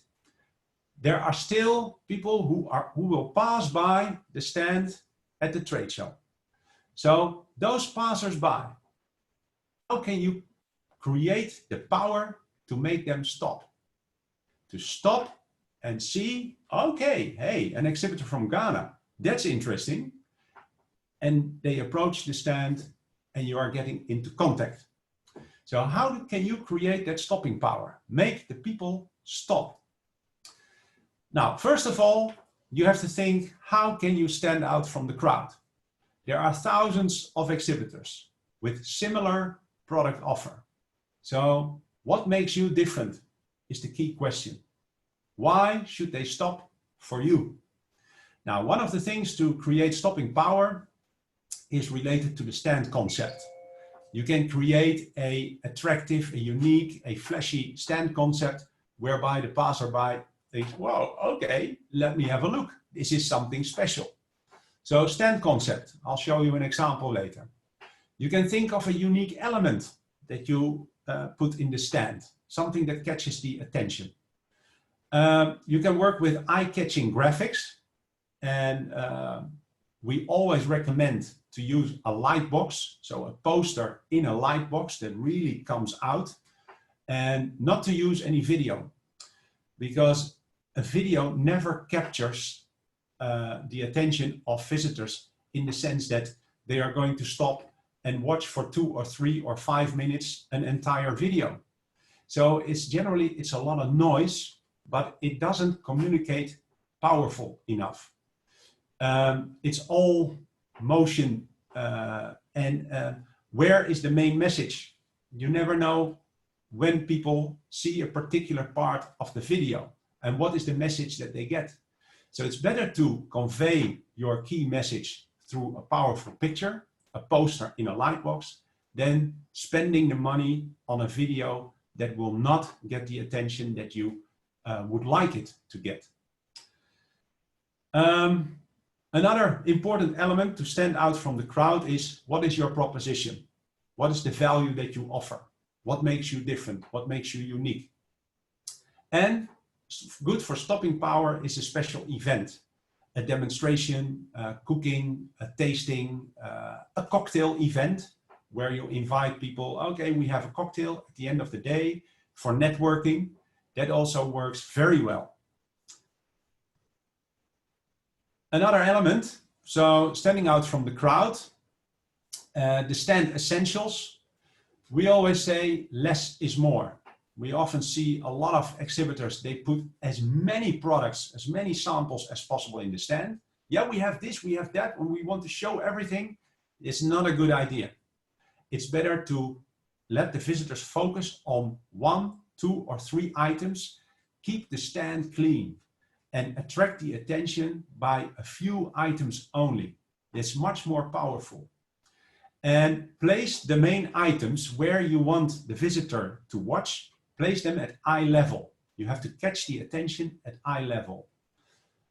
there are still people who will pass by the stand at the trade show. So those passers-by, how can you create the power to make them stop? To stop and see, okay, hey, an exhibitor from Ghana, that's interesting. And they approach the stand and you are getting into contact. So how can you create that stopping power? Make the people stop. Now, first of all, you have to think, how can you stand out from the crowd? There are thousands of exhibitors with similar product offer. So what makes you different is the key question. Why should they stop for you? Now, one of the things to create stopping power is related to the stand concept. You can create an attractive, a unique, a flashy stand concept whereby the passerby thinks, whoa, okay, let me have a look. This is something special. So stand concept, I'll show you an example later. You can think of a unique element that you put in the stand, something that catches the attention. You can work with eye-catching graphics and we always recommend to use a light box, so a poster in a light box that really comes out, and not to use any video, because a video never captures the attention of visitors in the sense that they are going to stop and watch for 2 or 3 or 5 minutes an entire video. So it's generally, it's a lot of noise, but it doesn't communicate powerful enough. It's all motion, and where is the main message? You never know when people see a particular part of the video and what is the message that they get. So it's better to convey your key message through a powerful picture, a poster in a light box, than spending the money on a video that will not get the attention that you would like it to get. Another important element to stand out from the crowd is, what is your proposition? What is the value that you offer? What makes you different? What makes you unique? And good for stopping power is a special event, a demonstration, cooking, a tasting, a cocktail event where you invite people. Okay, we have a cocktail at the end of the day for networking. That also works very well. Another element, so standing out from the crowd, the stand essentials. We always say less is more. We often see a lot of exhibitors, they put as many products, as many samples as possible in the stand. Yeah, we have this, we have that, and we want to show everything. It's not a good idea. It's better to let the visitors focus on 1, 2, or 3 items, keep the stand clean, and attract the attention by a few items only. It's much more powerful. And place the main items where you want the visitor to watch. Place them at eye level. You have to catch the attention at eye level.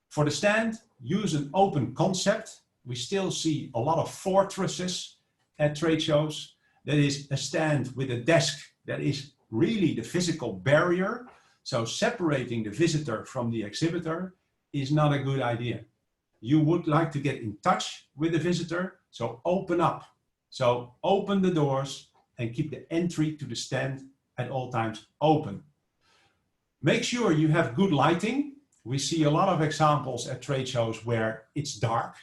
For the stand, use an open concept. We still see a lot of fortresses at trade shows. That is a stand with a desk that is really the physical barrier. So separating the visitor from the exhibitor is not a good idea. You would like to get in touch with the visitor, so open up. So open the doors and keep the entry to the stand at all times open. Make sure you have good lighting. We see a lot of examples at trade shows where it's dark.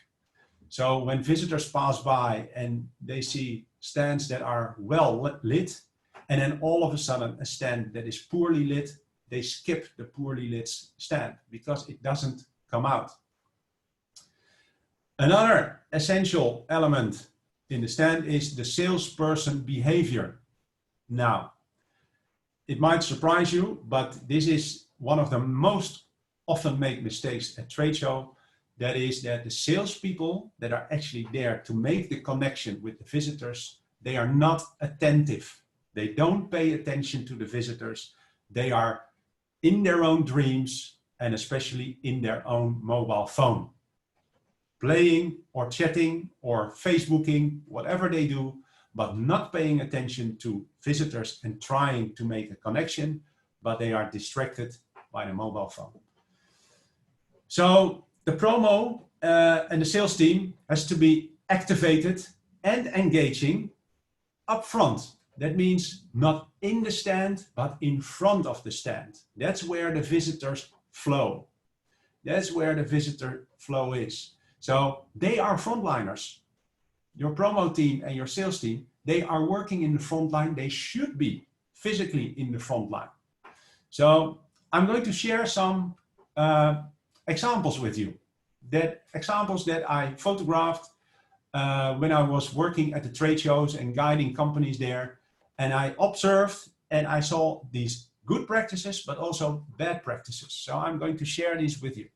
So when visitors pass by and they see stands that are well lit, and then all of a sudden a stand that is poorly lit, they skip the poorly lit stand because it doesn't come out. Another essential element in the stand is the salesperson behavior. Now, it might surprise you, but this is one of the most often made mistakes at trade show. That is that the salespeople that are actually there to make the connection with the visitors, they are not attentive. They don't pay attention to the visitors. They are in their own dreams and especially in their own mobile phone. Playing or chatting or Facebooking, whatever they do, but not paying attention to visitors and trying to make a connection, but they are distracted by the mobile phone. So the promo and the sales team has to be activated and engaging up front. That means not in the stand, but in front of the stand. That's where the visitors flow. That's where the visitor flow is. So they are frontliners. Your promo team and your sales team, they are working in the front line. They should be physically in the front line. So I'm going to share some examples with you. Examples that I photographed when I was working at the trade shows and guiding companies there. And I observed and I saw these good practices, but also bad practices. So I'm going to share these with you.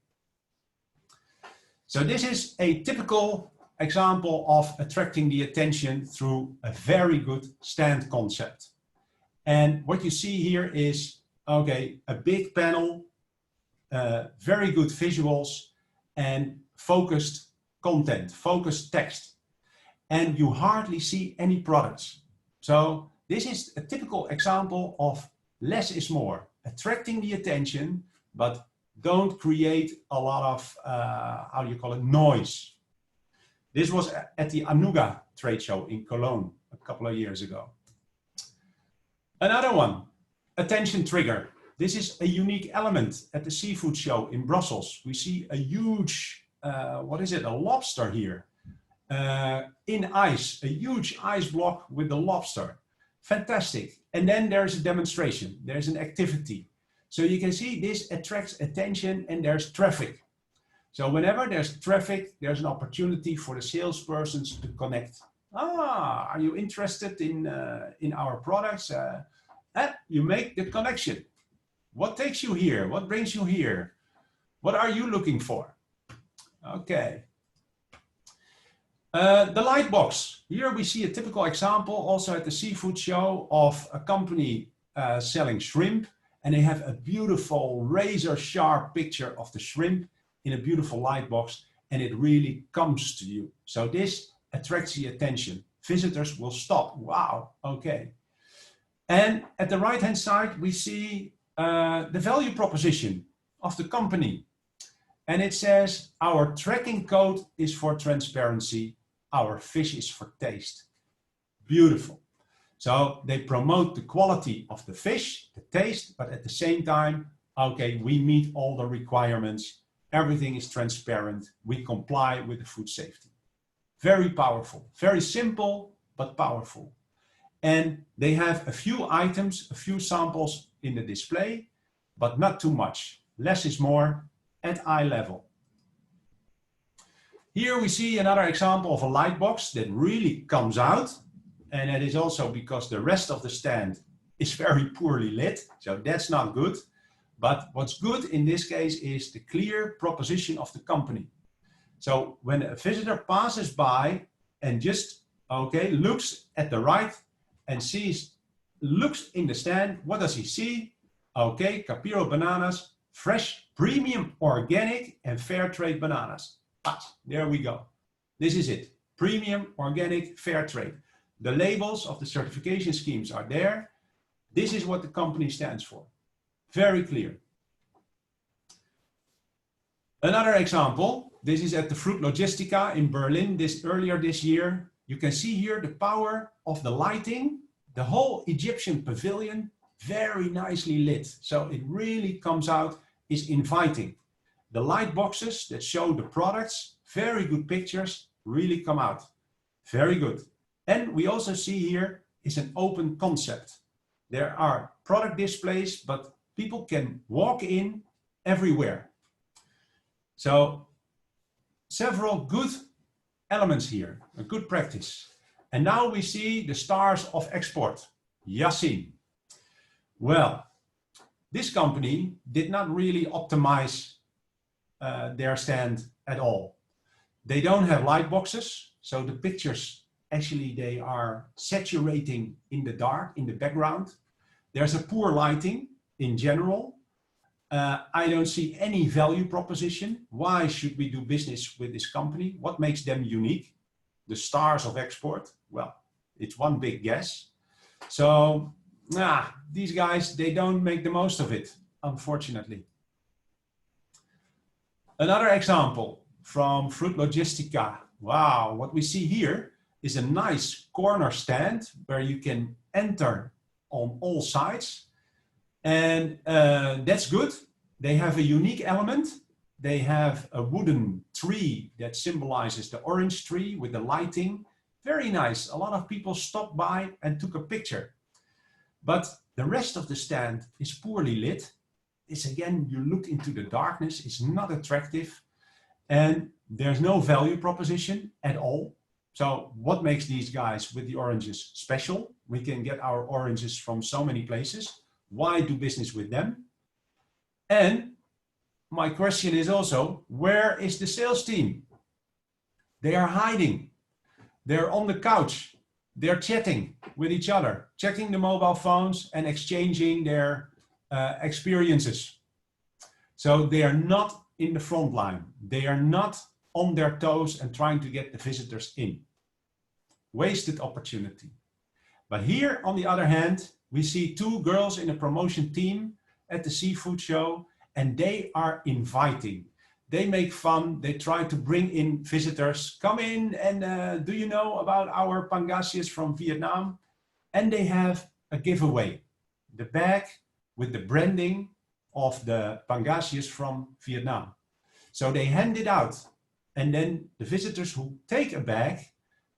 So this is a typical example of attracting the attention through a very good stand concept. And what you see here is, okay, a big panel, very good visuals, and focused content, focused text. And you hardly see any products. So this is a typical example of less is more, attracting the attention, but don't create a lot of, how do you call it, noise. This was at the Anuga trade show in Cologne a couple of years ago. Another one, attention trigger. This is a unique element at the seafood show in Brussels. We see a huge, what is it, a lobster here in ice, a huge ice block with the lobster. Fantastic. And then there's a demonstration, there's an activity. So you can see this attracts attention and there's traffic. So whenever there's traffic, there's an opportunity for the salespersons to connect. Ah, are you interested in our products? You make the connection. What takes you here? What brings you here? What are you looking for? Okay. The light box. Here we see a typical example also at the seafood show of a company selling shrimp, and they have a beautiful razor sharp picture of the shrimp in a beautiful light box, and it really comes to you. So this attracts the attention. Visitors will stop. Wow, okay. And at the right hand side we see the value proposition of the company. And it says, our tracking code is for transparency, our fish is for taste. Beautiful. So they promote the quality of the fish, the taste, but at the same time, okay, we meet all the requirements, everything is transparent, we comply with the food safety. Very powerful, very simple, but powerful. And they have a few items, a few samples in the display, but not too much. Less is more at eye level. Here we see another example of a light box that really comes out. And it is also because the rest of the stand is very poorly lit. So that's not good. But what's good in this case is the clear proposition of the company. So when a visitor passes by and just, okay, looks at the right and looks in the stand, what does he see? Okay, Capiro bananas, fresh, premium, organic, and fair trade bananas. Ah, there we go. This is it. Premium, organic, fair trade. The labels of the certification schemes are there. This is what the company stands for. Very clear. Another example, this is at the Fruit Logistica in Berlin earlier this year. You can see here the power of the lighting. The whole Egyptian pavilion, very nicely lit. So it really comes out, is inviting. The light boxes that show the products, very good pictures, really come out. Very good. And we also see here is an open concept. There are product displays, but people can walk in everywhere. So several good elements here, a good practice. And now we see the stars of export, Yassin. Well, this company did not really optimize their stand at all. They don't have light boxes, so the pictures actually they are saturating in the dark, in the background. There's a poor lighting in general. I don't see any value proposition. Why should we do business with this company? What makes them unique? The stars of export? Well, it's one big guess. So, these guys, they don't make the most of it, unfortunately. Another example from Fruit Logistica. Wow, what we see here is a nice corner stand where you can enter on all sides. And that's good. They have a unique element. They have a wooden tree that symbolizes the orange tree with the lighting. Very nice. A lot of people stopped by and took a picture. But the rest of the stand is poorly lit. It's again, you look into the darkness, it's not attractive. And there's no value proposition at all. So what makes these guys with the oranges special? We can get our oranges from so many places. Why do business with them? And my question is also, where is the sales team? They are hiding. They're on the couch. They're chatting with each other, checking the mobile phones and exchanging their experiences. So they are not in the front line. They are not on their toes and trying to get the visitors in. Wasted opportunity. But here, on the other hand, we see two girls in a promotion team at the seafood show, and they are inviting. they make fun. They try to bring in visitors. Come in and do you know about our pangasius from Vietnam? And they have a giveaway. The bag with the branding of the pangasius from Vietnam. So they hand it out. And then the visitors who take a bag,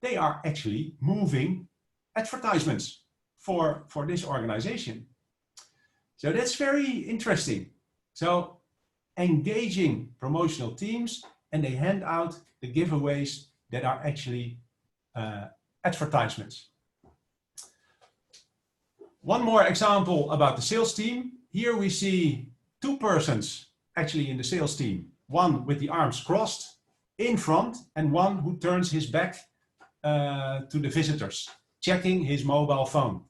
they are actually moving advertisements for this organization. So that's very interesting. So engaging promotional teams, and they hand out the giveaways that are actually advertisements. One more example about the sales team. Here we see two persons actually in the sales team. One with the arms crossed in front and one who turns his back to the visitors, checking his mobile phone.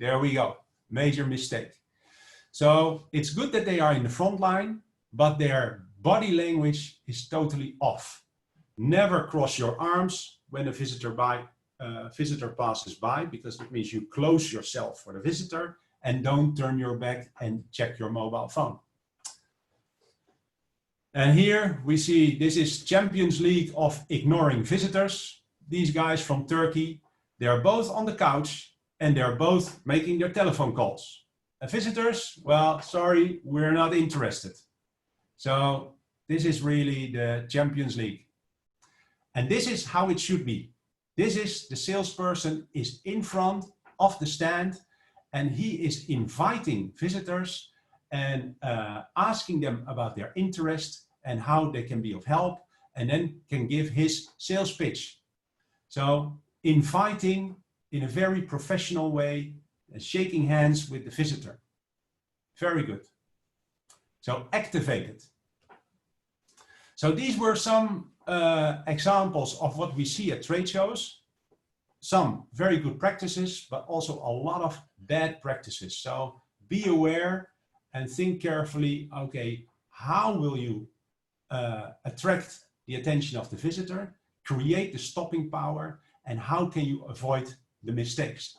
There we go, major mistake. So it's good that they are in the front line, but their body language is totally off. Never cross your arms when a visitor passes by, because it means you close yourself for the visitor, and don't turn your back and check your mobile phone. And here we see this is Champions League of ignoring visitors. These guys from Turkey, they are both on the couch and they're both making their telephone calls. And visitors, well, sorry, we're not interested. So this is really the Champions League. And this is how it should be. This is the salesperson is in front of the stand and he is inviting visitors and asking them about their interest and how they can be of help, and then can give his sales pitch. So inviting in a very professional way and shaking hands with the visitor. Very good. So activate it. So these were some examples of what we see at trade shows. Some very good practices, but also a lot of bad practices. So be aware and think carefully, okay, how will you attract the attention of the visitor, create the stopping power, and how can you avoid the mistakes?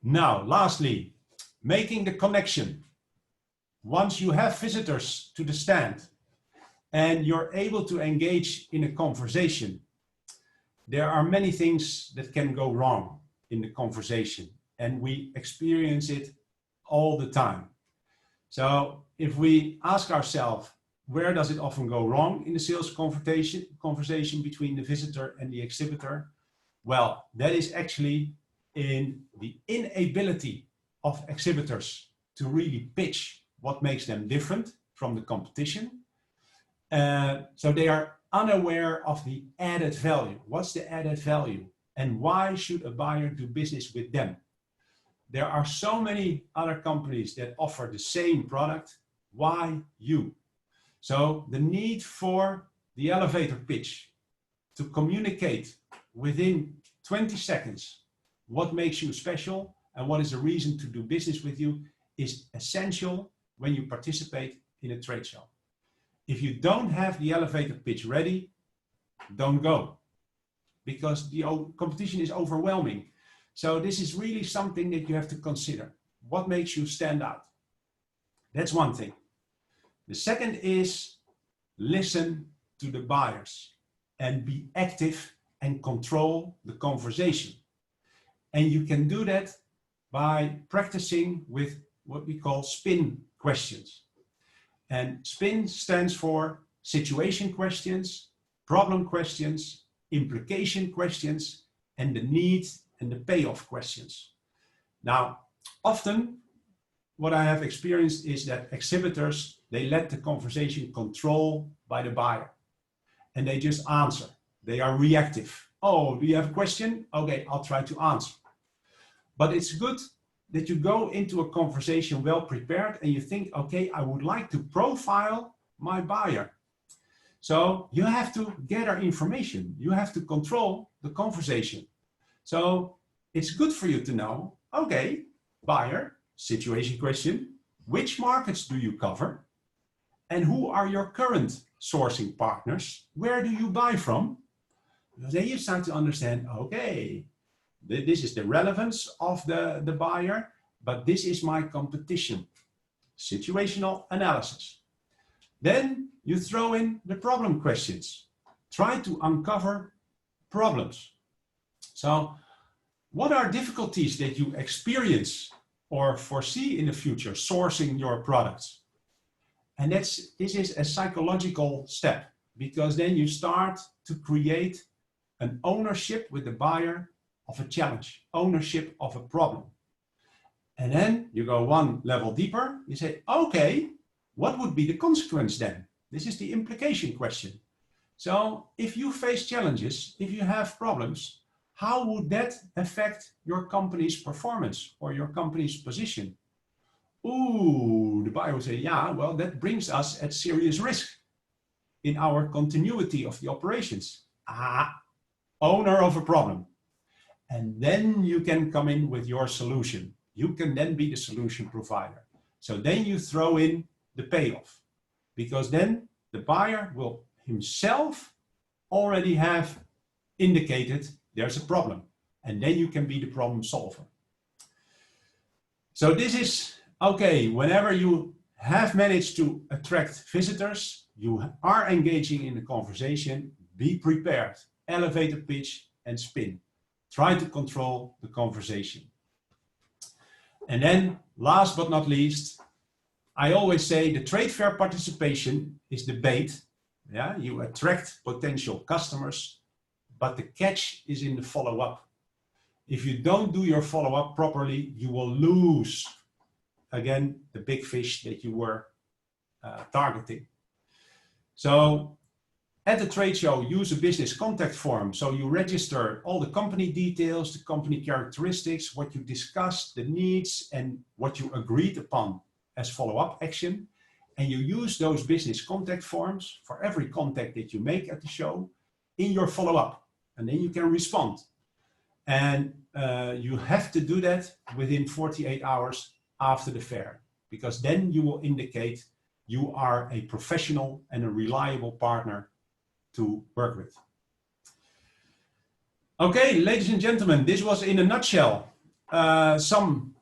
Now, lastly, making the connection. Once you have visitors to the stand and you're able to engage in a conversation, there are many things that can go wrong in the conversation, and we experience it all the time. So if we ask ourselves, where does it often go wrong in the sales conversation between the visitor and the exhibitor? Well, that is actually in the inability of exhibitors to really pitch what makes them different from the competition. So they are unaware of the added value. What's the added value? And why should a buyer do business with them? There are so many other companies that offer the same product. Why you? So the need for the elevator pitch to communicate within 20 seconds what makes you special and what is the reason to do business with you is essential when you participate in a trade show. If you don't have the elevator pitch ready, don't go, because the competition is overwhelming. So this is really something that you have to consider. What makes you stand out? That's one thing. The second is listen to the buyers and be active and control the conversation. And you can do that by practicing with what we call spin questions. And spin stands for situation questions, problem questions, implication questions, and the need and the payoff questions. Now, often what I have experienced is that exhibitors, they let the conversation control by the buyer and they just answer. They are reactive. Oh, do you have a question? Okay, I'll try to answer. But it's good that you go into a conversation well prepared and you think, okay, I would like to profile my buyer. So you have to gather information. You have to control the conversation. So it's good for you to know, okay, buyer, situation question, which markets do you cover? And who are your current sourcing partners? Where do you buy from? Because then you start to understand, okay, this is the relevance of the buyer, but this is my competition. Situational analysis. Then you throw in the problem questions. Try to uncover problems. So what are difficulties that you experience or foresee in the future sourcing your products? And this is a psychological step, because then you start to create an ownership with the buyer of a challenge, ownership of a problem. And then you go one level deeper. You say, okay, what would be the consequence then? This is the implication question. So if you face challenges, if you have problems, how would that affect your company's performance or your company's position? Ooh, the buyer would say, yeah, well, that brings us at serious risk in our continuity of the operations. Owner of a problem. And then you can come in with your solution. You can then be the solution provider. So then you throw in the payoff, because then the buyer will himself already have indicated there's a problem, and then you can be the problem solver. So this is, okay, whenever you have managed to attract visitors, you are engaging in the conversation, be prepared, elevator pitch and spin. Try to control the conversation. And then last but not least, I always say the trade fair participation is the bait. Yeah, you attract potential customers, but the catch is in the follow-up. If you don't do your follow-up properly, you will lose, again, the big fish that you were targeting. So at the trade show, use a business contact form. So you register all the company details, the company characteristics, what you discussed, the needs, and what you agreed upon as follow-up action. And you use those business contact forms for every contact that you make at the show in your follow-up. And then you can respond. And you have to do that within 48 hours after the fair, because then you will indicate you are a professional and a reliable partner to work with. Okay, ladies and gentlemen, this was in a nutshell some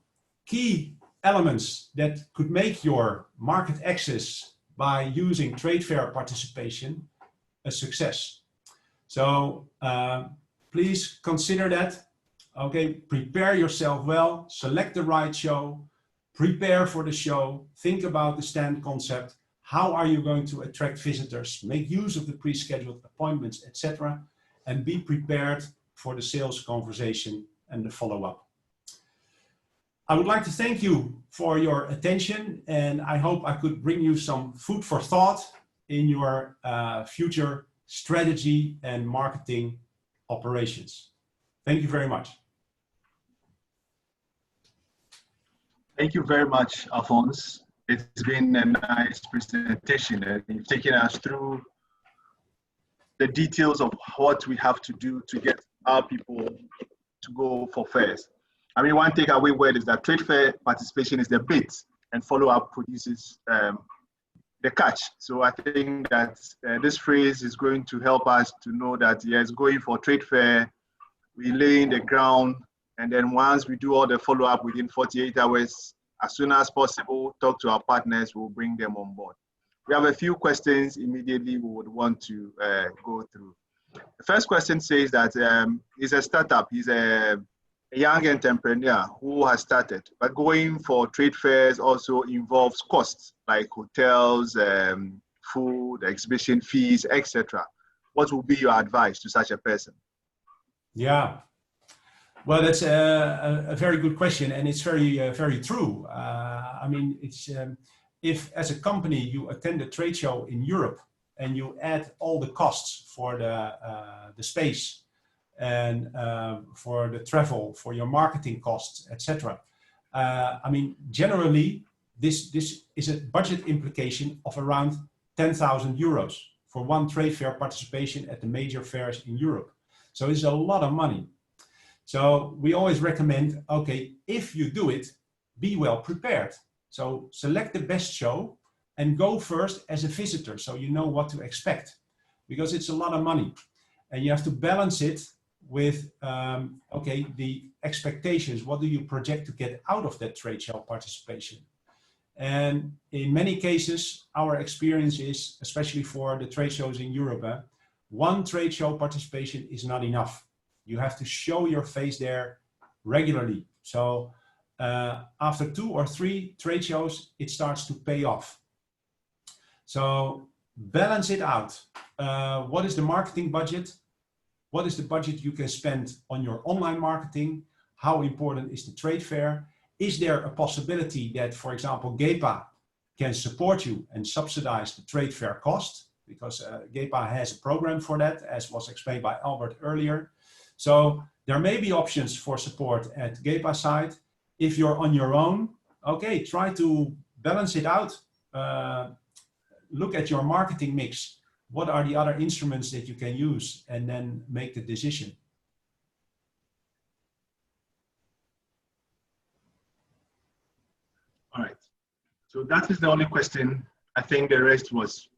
key elements that could make your market access by using trade fair participation a success. So please consider that. Okay, prepare yourself well, select the right show, prepare for the show, think about the stand concept. How are you going to attract visitors? Make use of the pre-scheduled appointments, etc. And be prepared for the sales conversation and the follow-up. I would like to thank you for your attention, and I hope I could bring you some food for thought in your future strategy and marketing operations. Thank you very much. Thank you very much, Alphonse. It's been a nice presentation. You've taken us through the details of what we have to do to get our people to go for fairs. I mean, one takeaway word is that trade fair participation is the bait and follow-up produces the catch. So I think that this phrase is going to help us to know that, yes, going for trade fair, we lay in the ground, and then once we do all the follow-up within 48 hours, as soon as possible, talk to our partners, we'll bring them on board. We have a few questions immediately we would want to go through. The first question says that he's a startup, he's a young entrepreneur who has started, but going for trade fairs also involves costs like hotels, food, exhibition fees, etc. What would be your advice to such a person? Yeah. Well, that's a very good question, and it's very true. I mean, it's if as a company you attend a trade show in Europe and you add all the costs for the space and for the travel, for your marketing costs, etc. I mean, generally, this is a budget implication of around 10,000 euros for one trade fair participation at the major fairs in Europe. So it's a lot of money. So we always recommend, okay, if you do it, be well prepared. So select the best show and go first as a visitor so you know what to expect, because it's a lot of money. And you have to balance it with, okay, the expectations. What do you project to get out of that trade show participation? And in many cases, our experience is, especially for the trade shows in Europe, one trade show participation is not enough. You have to show your face there regularly. So after 2 or 3 trade shows, it starts to pay off. So balance it out. What is the marketing budget? What is the budget you can spend on your online marketing? How important is the trade fair? Is there a possibility that, for example, GEPA can support you and subsidize the trade fair cost? Because GEPA has a program for that, as was explained by Albert earlier. So there may be options for support at GEPA side. If you're on your own, okay, try to balance it out. Look at your marketing mix. What are the other instruments that you can use, and then make the decision. All right. So that is the only question. I think the rest was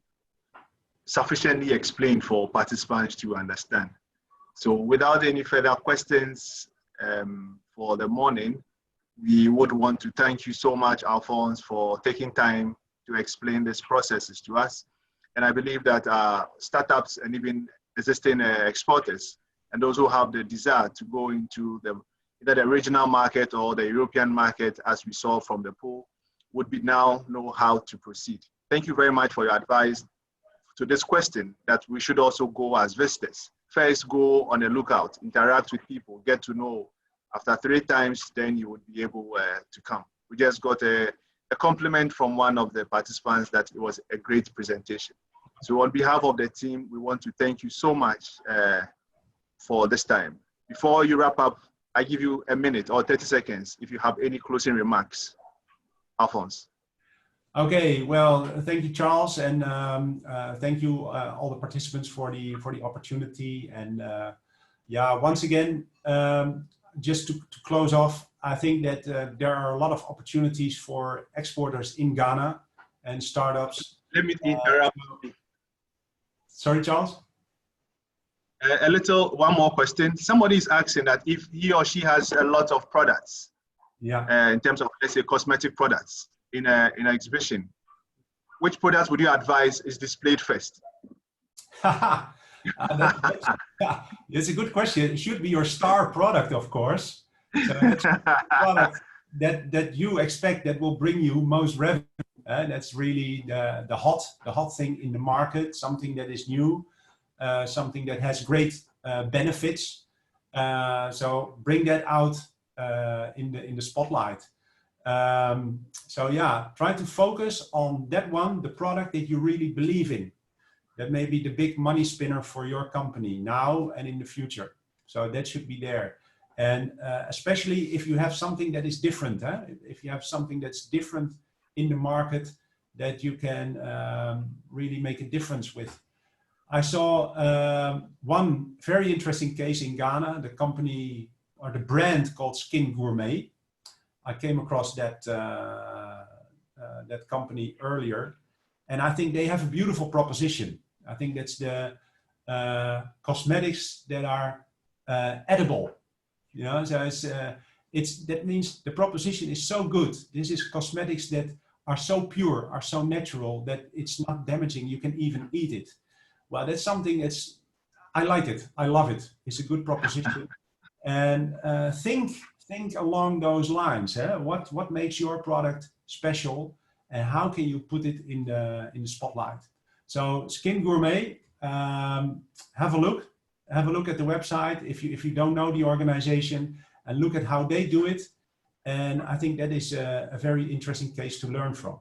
sufficiently explained for participants to understand. So without any further questions for the morning, we would want to thank you so much, Alphonse, for taking time to explain these processes to us. And I believe that startups and even existing exporters and those who have the desire to go into either the regional market or the European market, as we saw from the poll, would be now know how to proceed. Thank you very much for your advice to this question, that we should also go as visitors. First, go on a lookout, interact with people, get to know. After 3 times, then you would be able to come. We just got a compliment from one of the participants that it was a great presentation. So on behalf of the team, we want to thank you so much for this time. Before you wrap up, I give you a minute or 30 seconds if you have any closing remarks. Alphonse. Okay, well, thank you, Charles, and thank you all the participants for the opportunity. And yeah, once again, just to close off, I think that there are a lot of opportunities for exporters in Ghana and startups. Let me interrupt. Sorry, Charles? One more question. Somebody is asking that if he or she has a lot of products, yeah, in terms of, let's say, cosmetic products in an exhibition, which products would you advise is displayed first? That's a good question. It should be your star product, of course. So that's the product that you expect that will bring you most revenue. That's really the hot thing in the market, something that is new, something that has great benefits. So bring that out in the spotlight. So yeah, try to focus on that one, the product that you really believe in. That may be the big money spinner for your company now and in the future. So that should be there. And especially if you have something that is different, if you have something that's different in the market that you can really make a difference with. I saw one very interesting case in Ghana, the company or the brand called Skin Gourmet. I came across that company earlier, and I think they have a beautiful proposition. I think that's the cosmetics that are edible. You know, so that means the proposition is so good. This is cosmetics that are so pure, are so natural that it's not damaging. You can even eat it. Well, that's something I like it. I love it. It's a good proposition. And think along those lines. What makes your product special, and how can you put it in the spotlight? So Skin Gourmet, have a look at the website if you don't know the organization, and look at how they do it. And I think that is a very interesting case to learn from.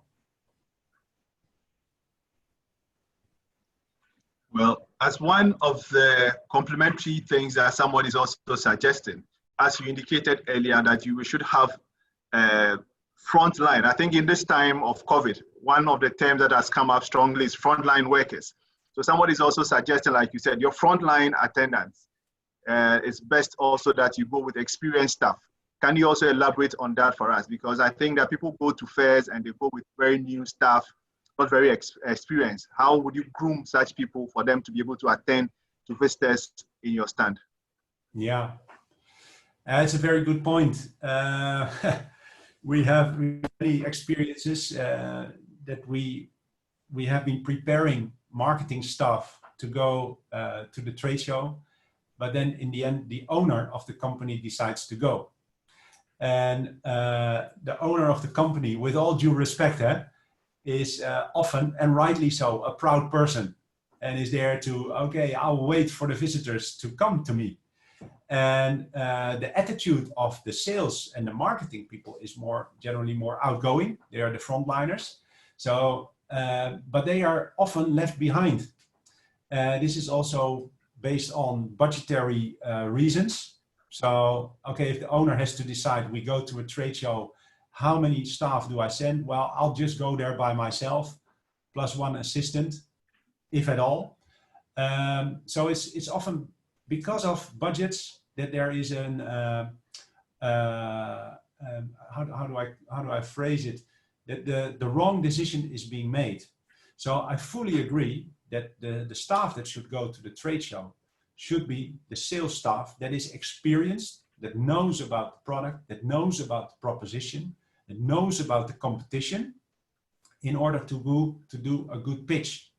Well, as one of the complementary things that somebody is also suggesting, as you indicated earlier, that we should have frontline. I think in this time of COVID, one of the terms that has come up strongly is frontline workers. So somebody is also suggesting, like you said, your frontline attendants. It's best also that you go with experienced staff. Can you also elaborate on that for us? Because I think that people go to fairs and they go with very new staff, not very experienced. How would you groom such people for them to be able to attend to visitors in your stand? Yeah, it's a very good point. we have many experiences that we have been preparing marketing staff to go to the trade show, but then in the end, the owner of the company decides to go. And the owner of the company, with all due respect, is often, and rightly so, a proud person, and is there to, okay, I'll wait for the visitors to come to me. And the attitude of the sales and the marketing people is generally more outgoing. They are the frontliners. So, but they are often left behind. This is also based on budgetary reasons. So, okay, if the owner has to decide, we go to a trade show, how many staff do I send? Well, I'll just go there by myself, plus one assistant, if at all. So it's often because of budgets that there is an, how do I phrase it? That the wrong decision is being made. So I fully agree that the staff that should go to the trade show should be the sales staff that is experienced, that knows about the product, that knows about the proposition, that knows about the competition, in order to do a good pitch.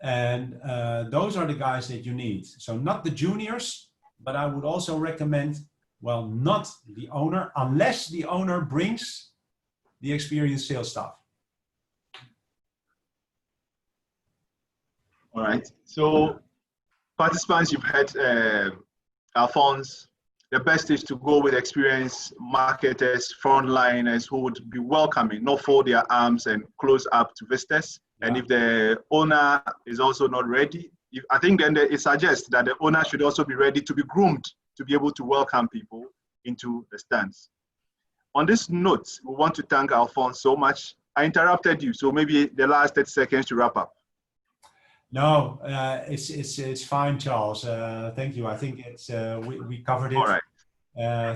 And those are the guys that you need. So not the juniors, but I would also recommend, well, not the owner, unless the owner brings the experienced sales staff. All right. So participants, you've heard Alphonse. The best is to go with experienced marketers, frontliners who would be welcoming, not fold their arms and close up to visitors. Yeah. And if the owner is also not ready, I think then it suggests that the owner should also be ready to be groomed to be able to welcome people into the stands. On this note, we want to thank Alphonse so much. I interrupted you, so maybe the last 30 seconds to wrap up. No, it's fine, Charles. Thank you. I think it's we covered it. All right.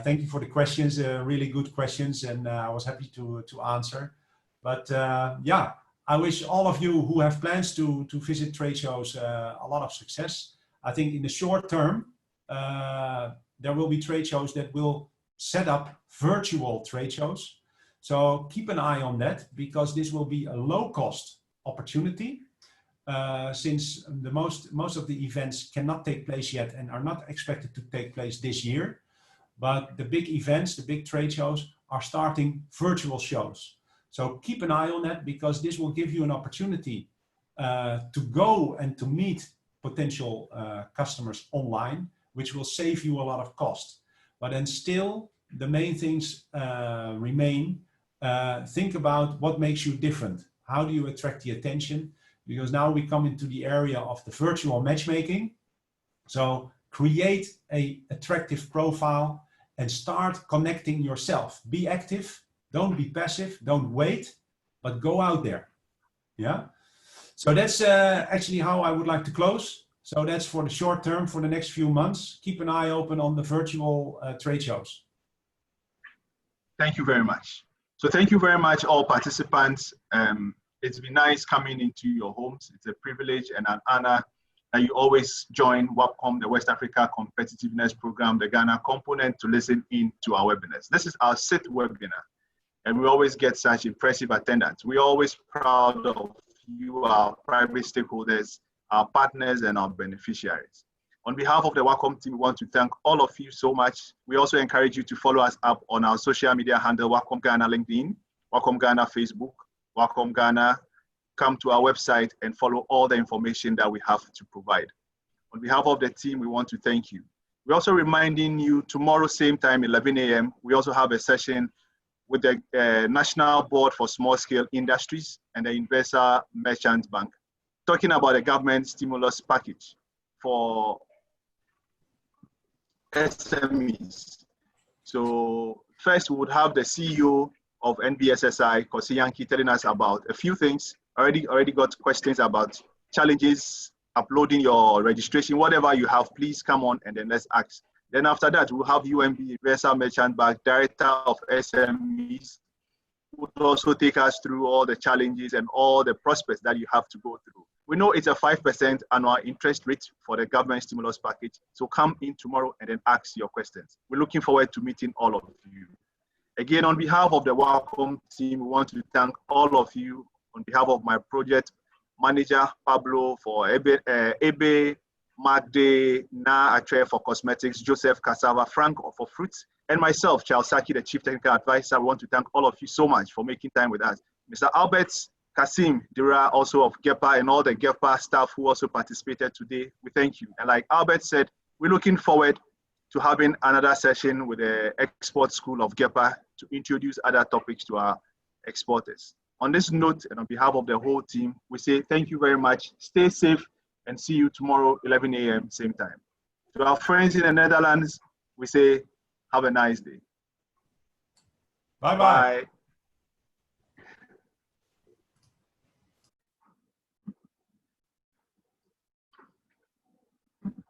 Thank you for the questions. Really good questions, and I was happy to answer. But yeah, I wish all of you who have plans to visit trade shows a lot of success. I think in the short term, there will be trade shows that will set up virtual trade shows. So keep an eye on that, because this will be a low-cost opportunity. Since most of the events cannot take place yet and are not expected to take place this year, but the big events, the big trade shows, are starting virtual shows. So keep an eye on that, because this will give you an opportunity to go and to meet potential customers online, which will save you a lot of cost. But then still, the main things remain. Think about what makes you different. How do you attract the attention? Because now we come into the area of the virtual matchmaking. So create an attractive profile and start connecting yourself. Be active, don't be passive, don't wait, but go out there. Yeah. So that's actually how I would like to close. So that's for the short term, for the next few months. Keep an eye open on the virtual trade shows. Thank you very much. So thank you very much, all participants. It's been nice coming into your homes. It's a privilege and an honor that you always join WAPCOM, the West Africa Competitiveness Program, the Ghana component, to listen in to our webinars. This is our 6th webinar, and we always get such impressive attendance. We're always proud of you, our private stakeholders, our partners, and our beneficiaries. On behalf of the WAPCOM team, we want to thank all of you so much. We also encourage you to follow us up on our social media handle, WAPCOM Ghana LinkedIn, WAPCOM Ghana Facebook, WAPCOM Ghana. Come to our website and follow all the information that we have to provide. On behalf of the team, we want to thank you. We're also reminding you tomorrow, same time, 11 a.m., we also have a session with the National Board for Small Scale Industries and the Universal Merchant Bank, talking about the government stimulus package for SMEs. So first, we would have the CEO of NBSSI, Kosi Yankee, telling us about a few things. Already got questions about challenges, uploading your registration, whatever you have, please come on and then let's ask. Then after that, we'll have UMB, Universal Merchant Bank, Director of SMEs, who will also take us through all the challenges and all the prospects that you have to go through. We know it's a 5% annual interest rate for the government stimulus package. So come in tomorrow and then ask your questions. We're looking forward to meeting all of you. Again, on behalf of the Welcome team, we want to thank all of you on behalf of my project manager, Pablo, for Ebe, Magde, Na Atre for cosmetics, Joseph Cassava, Frank for fruits, and myself, Charles Saki, the Chief Technical Advisor. We want to thank all of you so much for making time with us. Mr. Albert Kasim Dira, also of GEPA, and all the GEPA staff who also participated today, we thank you. And like Albert said, we're looking forward to having another session with the Export School of GEPA to introduce other topics to our exporters. On this note, and on behalf of the whole team, we say thank you very much. Stay safe and see you tomorrow, 11 a.m., same time. To our friends in the Netherlands, we say have a nice day. Bye-bye. Bye.